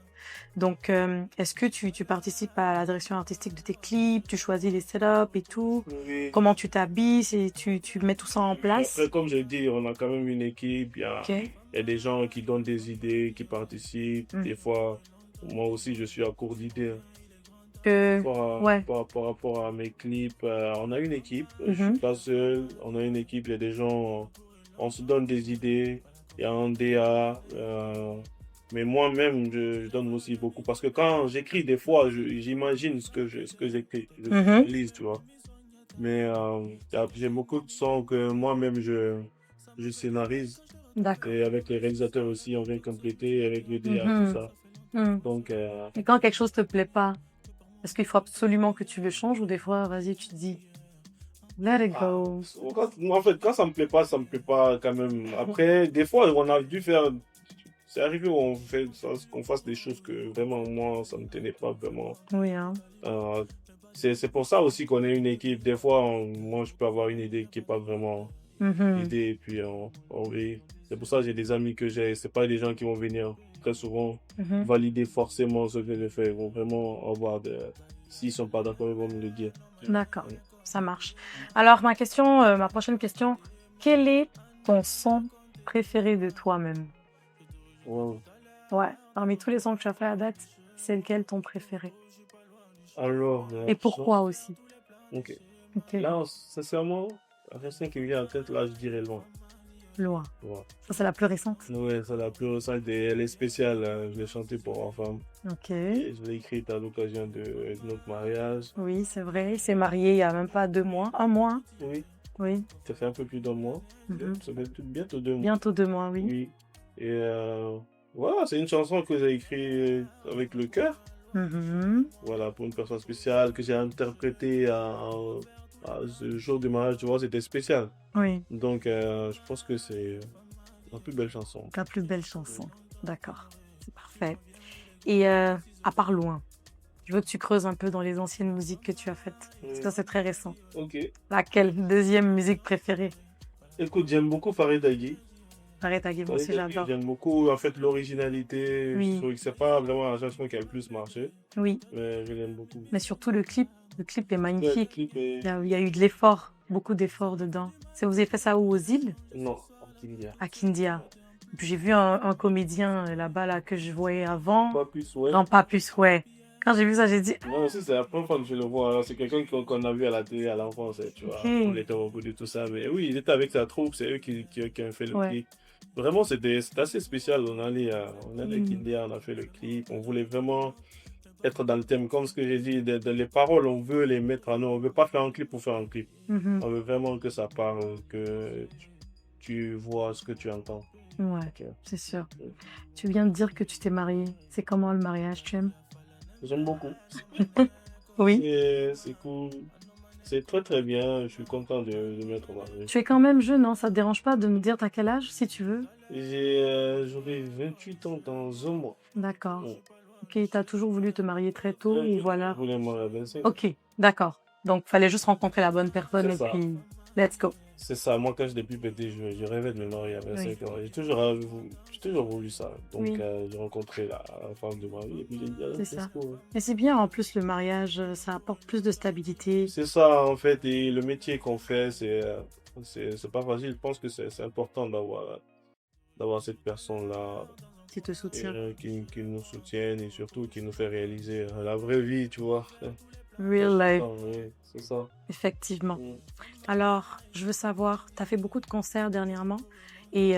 Donc, est-ce que tu participes à la direction artistique de tes clips, tu choisis les setups et tout? Oui. Comment tu t'habilles et tu mets tout ça en Après, place? comme j'ai dit, on a quand même une équipe. Ok. Il y a des gens qui donnent des idées, qui participent. Mm. Des fois, moi aussi, je suis à court d'idées. Euh, ouais. Par rapport à mes clips, on a une équipe. Je suis Mhm. pas seul. On a une équipe. Il y a des gens. On se donne des idées. Il y a un DA. Mais moi-même, je donne aussi beaucoup. Parce que quand j'écris, des fois, j'imagine ce que j'écris. Je Mhm. lise, tu vois. Mais j'ai beaucoup de sons que moi-même je scénarise. D'accord. Et avec les réalisateurs aussi, on vient compléter avec le DA, tout Mhm. ça. Mhm. Donc, Et quand quelque chose te plaît pas, est-ce qu'il faut absolument que tu le changes ou des fois, vas-y, tu te dis, let it ah, go. en fait, quand ça me plaît pas quand même. Après, des fois, on a dû faire. C'est arrivé où qu'on fasse des choses que vraiment, moi, ça me tenait pas vraiment. Oui, hein. Euh, c'est pour ça aussi qu'on est une équipe. Des fois, moi, je peux avoir une idée qui est pas vraiment Mhm. l'idée et puis on rit. C'est pour ça que j'ai des amis que j'ai. C'est pas des gens qui vont venir très souvent Mhm. valider forcément ce que je fais. Ils vont vraiment avoir des. S'ils sont pas d'accord, ils vont me le dire. D'accord, Oui. ça marche. Alors, ma prochaine question, quel est ton son préféré de toi-même? Wow. Ouais, parmi tous les sons que tu as fait à date, c'est lequel ton préféré? Alors, Et chance. pourquoi aussi? Ok. Ok, Là, sincèrement, la personne qui me vient en tête, là, je dirais loin. loin. Ouais. Ça, c'est la plus récente. Ouais, c'est la plus récente et elle est spéciale, hein. Je l'ai chantée pour ma femme. Ok, Et je l'ai écrite à l'occasion de notre mariage. oui, c'est vrai. Il s'est marié il y a même pas 2 mois. Un mois, hein? Oui, Oui. ça fait un peu plus d'un mois. Mhm. Ça fait bientôt 2 mois. Bientôt 2 mois, oui. Oui. Et voilà, c'est une chanson que j'ai écrite avec le cœur. Mhm. Voilà, pour une personne spéciale que j'ai interprétée à ce jour du mariage, tu vois, c'était spécial. Oui, Donc, je pense que c'est la plus belle chanson. ta plus belle chanson. D'accord, c'est parfait. Et à part loin, je veux que tu creuses un peu dans les anciennes musiques que tu as faites. Parce que ça, c'est très récent. Ok. Laquelle? Deuxième musique préférée? Écoute, j'aime beaucoup Farid Agui. Arrête à moi Farid aussi, Agui, j'adore. j'aime beaucoup, en fait, l'originalité. Je Oui, trouve que c'est pas vraiment la chanson qui a le plus marché, oui. mais je l'aime beaucoup. Mais surtout le clip. Le clip est Ouais, le magnifique. clip est... Il y a eu de l'effort, beaucoup d'efforts dedans. Vous avez fait ça où, aux îles? Non, Kindia. À Kindia. Puis j'ai vu un comédien là-bas là, que je voyais avant. Pas plus, ouais. Grand Papus, ouais. Quand j'ai vu ça, j'ai dit, Non, aussi, c'est la première fois que je le vois, hein. C'est quelqu'un qu'on a vu à la télé à l'enfance, hein, tu vois. On ok, était au bout de tout ça. Mais oui, il était avec sa troupe, c'est eux qui ont fait le ouais. clip. Vraiment, c'était assez spécial. On allait à Hmm. Kindia, on a fait le clip. On voulait vraiment être dans le thème. Comme ce que j'ai dit, les paroles, on veut les mettre à nous. On veut pas faire un clip pour faire un clip. Mhm. On veut vraiment que ça parle, que tu vois ce que tu entends. Ouais, Ok. c'est sûr. Tu viens de dire que tu t'es mariée. C'est comment le mariage, tu aimes? J'aime beaucoup. Oui. C'est cool. C'est très très bien. Je suis content de m'être marié. Tu es quand même jeune, non? Ça te dérange pas de me dire t'as quel âge, si tu veux? J'aurai 28 ans dans un mois. D'accord. Ouais. Ok, t'as toujours voulu te marier très tôt ou Je voilà? voulais me marier à 25 ans. Ok, d'accord. Donc, fallait juste rencontrer la bonne personne C'est et ça. puis, let's go. C'est ça. Moi, quand j'étais plus petit, je rêvais de me marier à Oui, 25 ans. J'ai toujours voulu ça. Donc, oui, j'ai rencontré la femme de ma vie et puis j'ai dit, allez, c'est let's ça. go. Et c'est bien, en plus, le mariage, ça apporte plus de stabilité. C'est ça, en fait. Et le métier qu'on fait, c'est pas facile. Je pense que c'est important d'avoir cette personne-là Qui te soutient. qui nous soutienne et surtout qui nous fait réaliser la vraie vie, tu vois. Real life, Oui, c'est ça. effectivement. Mm. Alors, je veux savoir, tu as fait beaucoup de concerts dernièrement et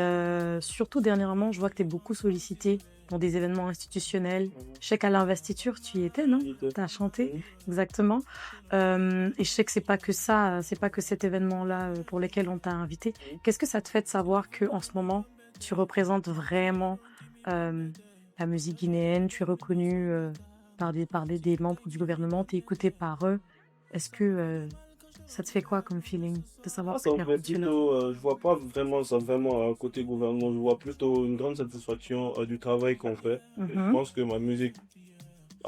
surtout dernièrement, je vois que tu es beaucoup sollicité pour des événements institutionnels. Mhm. Je sais qu'à l'investiture, tu y étais, non? Il te- Tu as chanté, Mhm. exactement. Et je sais que c'est pas que ça, c'est pas que cet événement-là pour lequel on t'a invité. Mhm. Qu'est-ce que ça te fait de savoir que en ce moment, tu représentes vraiment euh, la musique guinéenne, tu es reconnu des membres du gouvernement, tu es écouté par eux. Est-ce que ça te fait quoi comme feeling de savoir Ah, que ça tu me es fait rendu là? plutôt, je vois pas vraiment ça vraiment côté gouvernement, je vois plutôt une grande satisfaction du travail qu'on fait. Et je Mhm. pense que ma musique,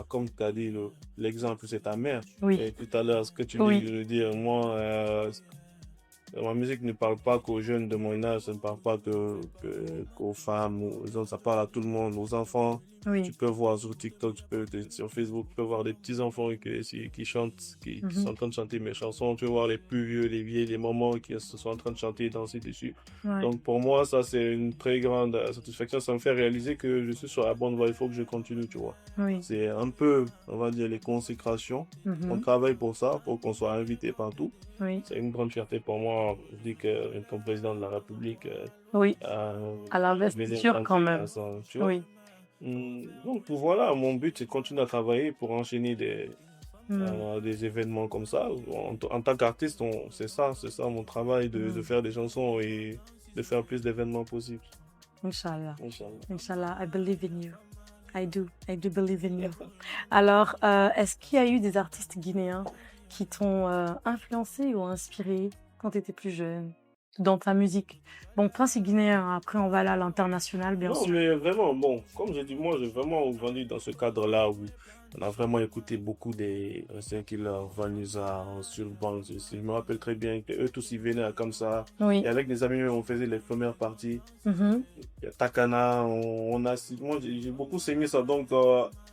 comme tu as dit, l'exemple c'est ta mère. Oui, Et tout à l'heure, ce que tu dis, oui, je veux dire, moi, ma musique ne parle pas qu'aux jeunes de mon âge, ça ne parle pas qu'aux femmes, aux autres, ça parle à tout le monde, aux enfants. Tu oui. peux voir sur TikTok, sur Facebook, tu peux voir des petits enfants qui chantent, qui Mhm. sont en train de chanter mes chansons. Tu peux voir les plus vieux, les vieilles, les mamans qui sont en train de chanter et danser dessus. Ouais, Donc pour moi, ça c'est une très grande satisfaction. Ça me fait réaliser que je suis sur la bonne voie. Il faut que je continue, tu vois. oui. C'est un peu, on va dire, les consécrations. On Mhm. travaille pour ça, pour qu'on soit invité partout. Oui, C'est une grande fierté pour moi. Je dis que ton président de la République oui. a À venir l'investiture quand tenter à même. ça, tu vois. Oui. Donc voilà, mon but c'est de continuer à travailler pour enchaîner Mm. des événements comme ça. En tant qu'artiste, c'est ça mon travail de Mm. faire des chansons et de faire plus d'événements possibles. Inch'Allah. Inch'Allah. Inch'Allah, I believe in you. I do. I do believe in you. Alors, est-ce qu'il y a eu des artistes guinéens qui t'ont influencé ou inspiré quand tu étais plus jeune dans ta musique? Bon, toi, c'est guinéen. Après, on va là à l'international, bien Non, sûr. mais vraiment, bon, comme j'ai dit, moi, j'ai vraiment grandi dans ce cadre-là où on a vraiment écouté beaucoup des anciens Killers, Vanessa, Surbank. Je me rappelle très bien qu'eux tous, ils venaient comme ça. Oui. Et avec des amis, on faisait les premières parties. Mhm. Il y a Takana, moi, j'ai beaucoup saigné ça. Donc,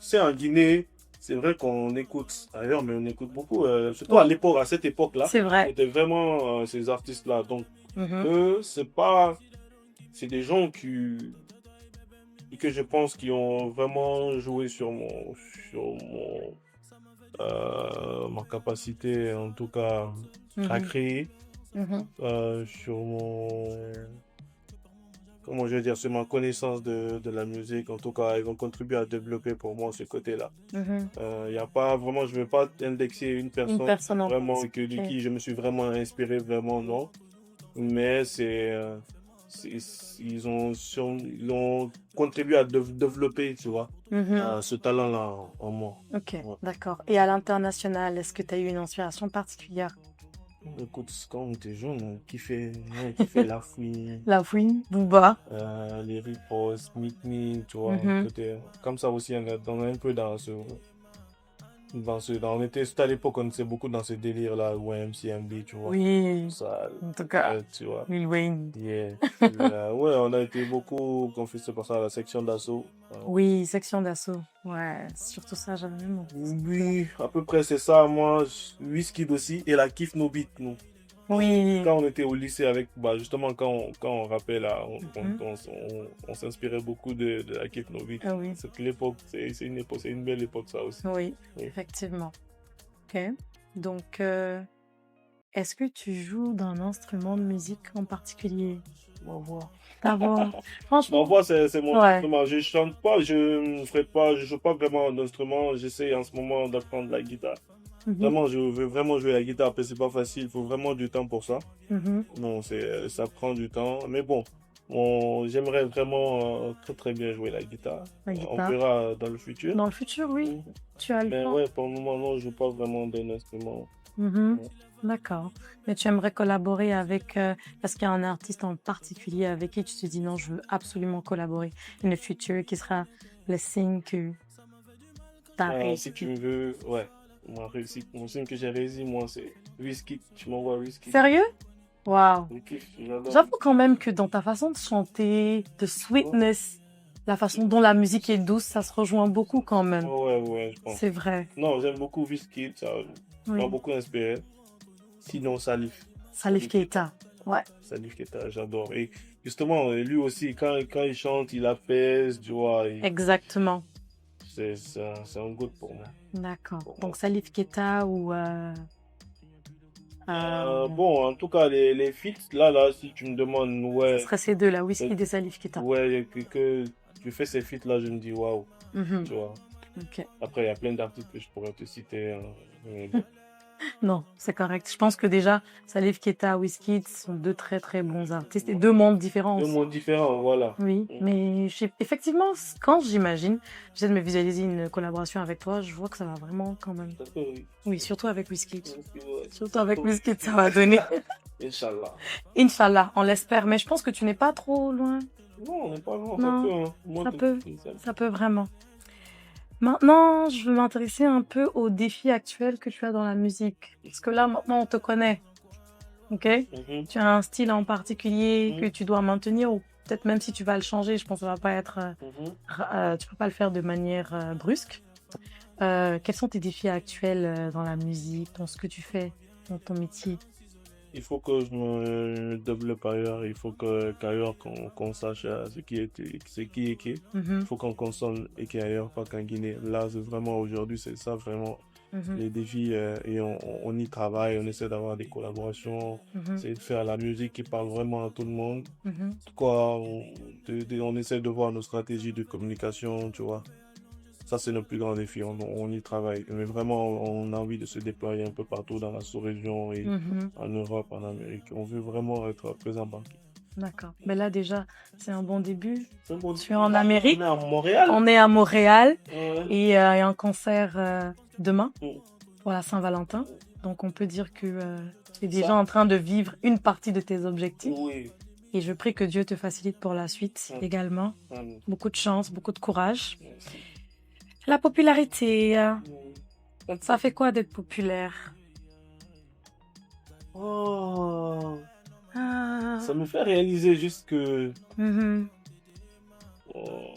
c'est en Guinée, c'est vrai qu'on écoute ailleurs, mais on écoute beaucoup, surtout à l'époque, à cette époque-là, C'est vrai. c'était vraiment ces artistes-là. Donc, Mhm. eux, c'est des gens que je pense qui ont vraiment joué sur ma capacité, en tout cas, à Mhm. créer, Mhm. sur comment je vais dire, sur ma connaissance de la musique. En tout cas, ils ont contribué à développer pour moi ce côté-là. Mhm. Y a pas vraiment, je ne vais pas indexer une Une personne personne en vraiment de particulier. qui je me suis vraiment inspiré, vraiment non. Mais ils ont contribué à développer, tu vois, Mhm. ce talent-là en moi. Ok, Ouais. d'accord. Et à l'international, est-ce que tu as eu une inspiration particulière? Écoute, quand on était jeune, on kiffait la fouine, La Fouine, Booba. les Rippos, Meet Me, tu vois, Mhm. côté, comme ça aussi, on est un peu on était, c'était à l'époque, on était beaucoup dans ce délire-là, YMCMB, tu vois, Oui, ça, en tout cas, tu vois. Lil Wayne. Yeah. Ouais, on a été beaucoup confisqués par ça à la section d'assaut. Oui, section d'assaut. Ouais, surtout ça, j'avais même oublié. Oui, à peu près c'est ça, moi, Wizkid aussi, et la Kiff No Beat, nous. Oui. Quand on était au lycée avec, bah justement, quand on rappelle, là, Mhm. on s'inspirait beaucoup de la Kiff No Beat. Ah oui, C'est l'époque, c'est une époque, c'est une belle époque, ça aussi. oui, Oui. effectivement. Ok. Donc, est-ce que tu joues d'un instrument de musique en particulier? Ma voix. Ta voix. Ma Franchement, voix, c'est mon ouais. instrument. Je chante pas, je joue pas vraiment d'instrument. J'essaie en ce moment d'apprendre la guitare. Mhm. Vraiment, je veux vraiment jouer la guitare, parce que c'est pas facile, il faut vraiment du temps pour ça. Mhm. Non, ça prend du temps. Mais bon, j'aimerais vraiment très très bien jouer la guitare. La On guitare. verra dans le futur. Dans le futur, oui, Mhm. tu as le Mais temps. ouais, pour le moment, non, je joue pas vraiment d'un instrument. Mhm. Ouais. D'accord. Mais tu aimerais collaborer avec, parce qu'il y a un artiste en particulier avec qui tu te dis non, je veux absolument collaborer in the future, qui sera le signe que tu as Si réussi. tu veux, ouais. Mon signe que j'ai réussi, moi, c'est Whisky. Tu m'envoies Whisky. Sérieux? Waouh. Je kiffe, j'adore. J'avoue quand même que dans ta façon de chanter, de sweetness, la façon dont la musique est douce, ça se rejoint beaucoup quand même. Ouais, je pense. C'est vrai. Non, j'aime beaucoup Whisky, ça m'a Oui. beaucoup inspiré. Sinon, Salif. Salif Keita. Ouais. Salif Keita, j'adore. Et justement, lui aussi, quand il chante, il apaise, tu vois. Exactement. C'est un goût pour moi. D'accord. Pour moi. Donc Salif Keita ou Bon, en tout cas, les feats, là, si tu me demandes, ce ouais, serait ces deux-là, Whisky et Salif Keita. ouais, que tu fais ces feats-là, je me dis, waouh, Mhm. tu vois. Ok. Après, il y a plein d'artistes que je pourrais te citer. Mais bon. Non, c'est correct. Je pense que déjà, Salif Keita, Wizkid sont deux très très bons artistes et deux mondes différents Deux aussi. mondes différents, voilà. Oui, mais effectivement, quand j'imagine, j'essaie de me visualiser une collaboration avec toi, je vois que ça va vraiment quand même. Ça peut, oui. Oui, surtout avec Wizkid. Ouais. Surtout avec Wizkid, ça va donner. Inch'Allah. Inch'Allah, on l'espère. Mais je pense que tu n'es pas trop loin. Non, on n'est pas loin, Non, ça peut. Hein. Moi, ça peut. ça- Ça peut vraiment. Maintenant, je veux m'intéresser un peu aux défis actuels que tu as dans la musique. Parce que là, maintenant, on te connaît. Ok? Mhm. Tu as un style en particulier que Mhm. tu dois maintenir ou peut-être même si tu vas le changer, je pense que ça va pas être, Mhm. tu peux pas le faire de manière brusque. Quels sont tes défis actuels dans la musique, dans ce que tu fais, dans ton métier? Il faut que je me développe ailleurs. Il faut qu'ailleurs qu'on sache ce qui est qui. Mhm, Il faut qu'on consomme et qu'il y ait ailleurs, pas qu'en Guinée. Là, c'est vraiment aujourd'hui, c'est ça vraiment mhm, les défis. Et on y travaille, on essaie d'avoir des collaborations, mhm, essayer de faire la musique qui parle vraiment à tout le monde. mhm. Quoi, on essaie de voir nos stratégies de communication, tu vois. Ça, c'est notre plus grand défi. On y travaille. Mais vraiment, on a envie de se déployer un peu partout dans la sous-région et Mhm. en Europe, en Amérique. On veut vraiment être présent partout. D'accord. Mais là déjà, c'est un bon début. C'est bon. Tu es en Là, Amérique, on est à Montréal. on est à Montréal Ouais. et il y a un concert demain Mm. pour la Saint-Valentin. Donc on peut dire que tu es déjà Ça. en train de vivre une partie de tes objectifs. Oui. Et je prie que Dieu te facilite pour la suite également. Amen. Beaucoup de chance, beaucoup de courage. Merci. La popularité, Mm. ça fait quoi d'être populaire? Oh, Ah, ça me fait réaliser juste que mhm, oh,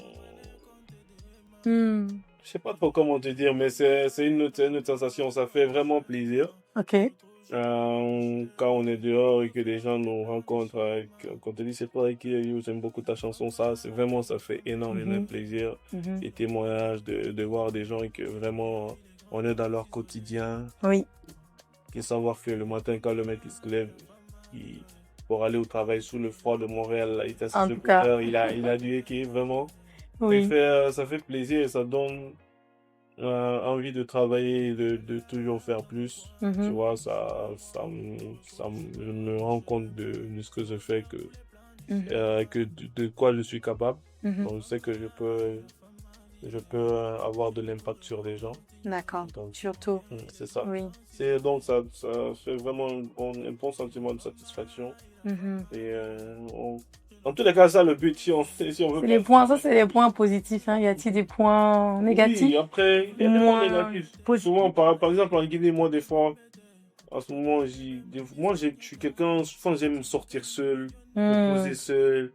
hmm, je sais pas trop comment te dire, mais c'est une autre sensation. Ça fait vraiment plaisir. Ok. Quand on est dehors et que des gens nous rencontrent, qu'on te dit c'est toi qui j'aime beaucoup ta chanson, ça, c'est vraiment, ça fait énormément Mhm, plaisir. mhm. Et témoignages de voir des gens et que vraiment on est dans leur quotidien, Oui, et savoir que le matin, quand le mec il se lève, il, pour aller au travail sous le froid de Montréal, là, il teste en le tout cas, scooter, il a du équipe, vraiment. oui. Ça fait plaisir et ça donne envie de travailler et de toujours faire plus. Tu Mhm, vois, je me rends compte de ce que je fais, mhm, que de quoi je suis capable. mhm. Donc, je sais que je peux avoir de l'impact sur des gens. D'accord, Donc, surtout, c'est ça. oui. Donc, ça fait vraiment un bon sentiment de satisfaction. Mhm. Et en tous les cas, ça, le but, si on veut C'est pas. les points, ça c'est les points positifs, hein. Y a-t-il des points Oui, négatifs après, il y ou a des points moins négatifs. Souvent, positifs? par exemple, en Guinée, moi, des fois, en ce moment, je suis quelqu'un, souvent, j'aime sortir seul, me poser Hmm. seul.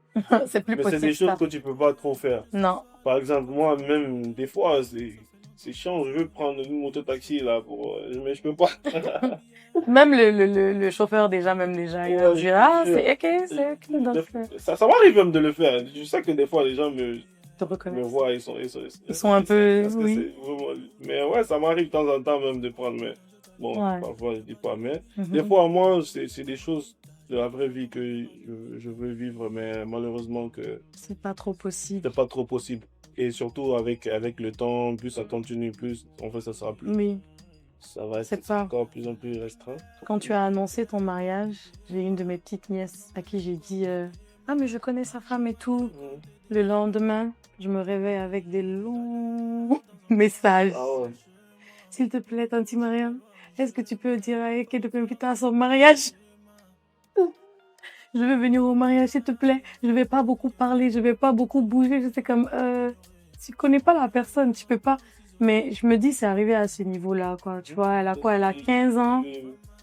C'est plus Mais c'est des possible choses ça. que tu peux pas trop faire. Non. Par exemple, moi, même, des fois, c'est chiant, je veux prendre une moto-taxi, là, mais je peux pas. Même le chauffeur déjà, il va Ouais, dire, je te ah, jure. c'est ok, donc Ça m'arrive même de le faire. Je sais que des fois, les gens te me reconnaissent. voient, Ils sont un peu, est-ce que oui, c'est vraiment. Mais ouais, ça m'arrive de temps en temps même de prendre. Mais bon, ouais. parfois, je dis pas. Mais des Mhm. fois, moi, c'est des choses de la vraie vie que je veux vivre, mais malheureusement, que C'est pas trop possible. c'est pas trop possible. Et surtout, avec le temps, plus ça continue, plus, en fait, ça sera plus. Oui, Ça va être c'est pas. encore plus en plus restreint. Quand tu as annoncé ton mariage, j'ai une de mes petites nièces à qui j'ai dit, ah, mais je connais sa femme et tout. Mhm. Le lendemain, je me réveille avec des longs messages. Ah ouais. S'il te plaît, Tanti Mariam, est-ce que tu peux dire à Eke de m'inviter à son mariage? Je veux venir au mariage, s'il te plaît. Je vais pas beaucoup parler, je vais pas beaucoup bouger. J'étais comme, tu connais pas la personne, tu peux pas. Mais je me dis, c'est arrivé à ce niveau-là, quoi. Tu vois, elle a quoi? Elle a 15 ans.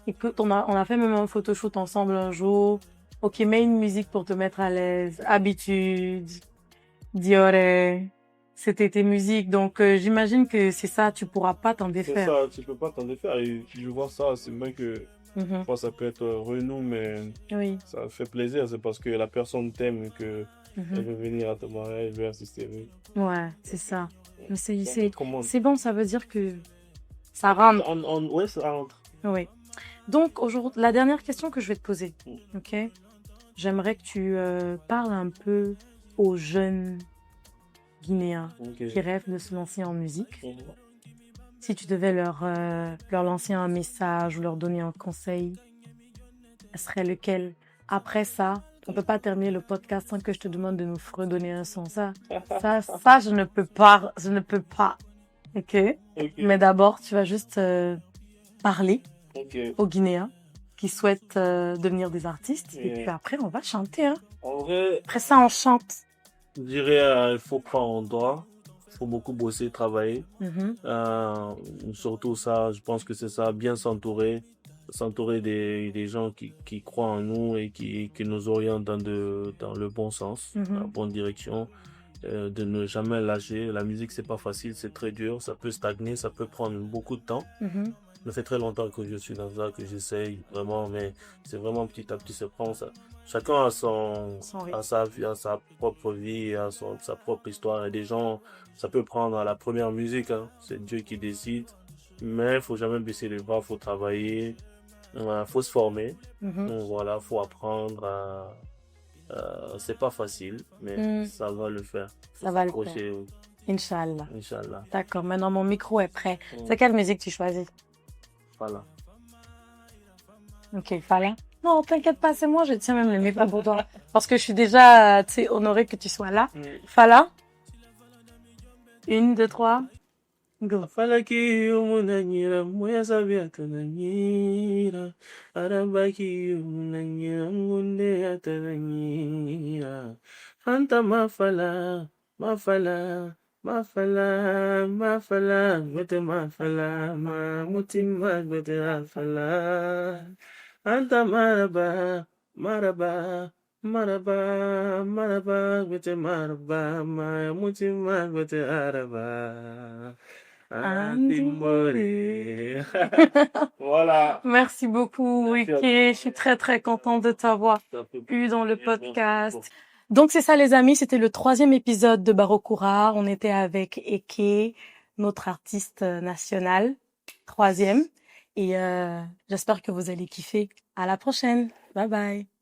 Écoute, on a fait même un photoshoot ensemble un jour. Ok, mets une musique pour te mettre à l'aise. Habitude, Dioré. C'était tes musiques. Donc, j'imagine que c'est ça, tu pourras pas t'en C'est défaire. ça, tu peux pas t'en défaire. Et je vois ça, c'est bien que Mhm. parfois ça peut être renou, mais Oui. ça fait plaisir. C'est parce que la personne t'aime que elle Mhm. veut venir à ton mariage, elle veut assister. Oui. Ouais, c'est ça. Mais Donc, comment c'est bon, ça veut dire que ça rentre. ouais, ça rentre. Oui. Donc, aujourd'hui, la dernière question que je vais te poser, Mm. ok? J'aimerais que tu parles un peu aux jeunes Guinéens Ok. qui rêvent de se lancer en musique. Mhm. Si tu devais leur lancer un message ou leur donner un conseil, ce serait lequel? Après ça, on peut pas terminer le podcast sans que je te demande de nous redonner un son. Ça, je ne peux pas. Je ne peux pas. Ok? Ok. Mais d'abord, tu vas juste parler Ok. aux Guinéens qui souhaitent devenir des artistes. Et puis Et après, on va chanter. Hein. en vrai, Après ça, on chante. je dirais, il faut croire en toi. Il faut beaucoup bosser, travailler. Mhm, Surtout ça, je pense que c'est ça, bien s'entourer. S'entourer des gens qui croient en nous et qui nous orientent dans le bon sens, dans la mhm, bonne direction. De ne jamais lâcher. La musique, c'est pas facile, c'est très dur. Ça peut stagner, ça peut prendre beaucoup de temps. mhm. Ça fait très longtemps que je suis dans ça, que j'essaye vraiment, mais c'est vraiment petit à petit, se prend ça. Chacun a Sans rythme. a sa vie, a sa propre vie, sa propre histoire. Et des gens, ça peut prendre à la première musique, hein. C'est Dieu qui décide. Mais il faut jamais baisser les bras, faut travailler, faut se former. Mhm, Donc voilà, faut apprendre. C'est pas facile, mais mm. ça va le faire. Faut Ça va le faire. s'accrocher, Inch'Allah. Inch'Allah. D'accord, maintenant mon micro est prêt. Mm. C'est quelle musique tu choisis? Voilà. Ok, Fala. Non, t'inquiète pas, c'est moi, je tiens même le micro pour toi. Parce que je suis déjà, tu sais, honorée que tu sois là. Mm. Fala. 1, 2, 3. Go. Afalaki umunanyira mweza vyatananyira arabaki umunanyira ngunde yatananyira Fanta mafala gwete mafala ma mutima gwete afala Anta maraba Maraba, maraba, gote maraba, maya mutima gote araba. Andimore. Voilà. Merci beaucoup, Merci à Ike. toi. Je suis très, très contente de t'avoir Ça fait eu dans le plaisir. Merci podcast. beaucoup. Donc, c'est ça, les amis. C'était le 3e épisode de Barokura. On était avec Eke, notre artiste national. 3e. Et j'espère que vous allez kiffer. À la prochaine. Bye bye.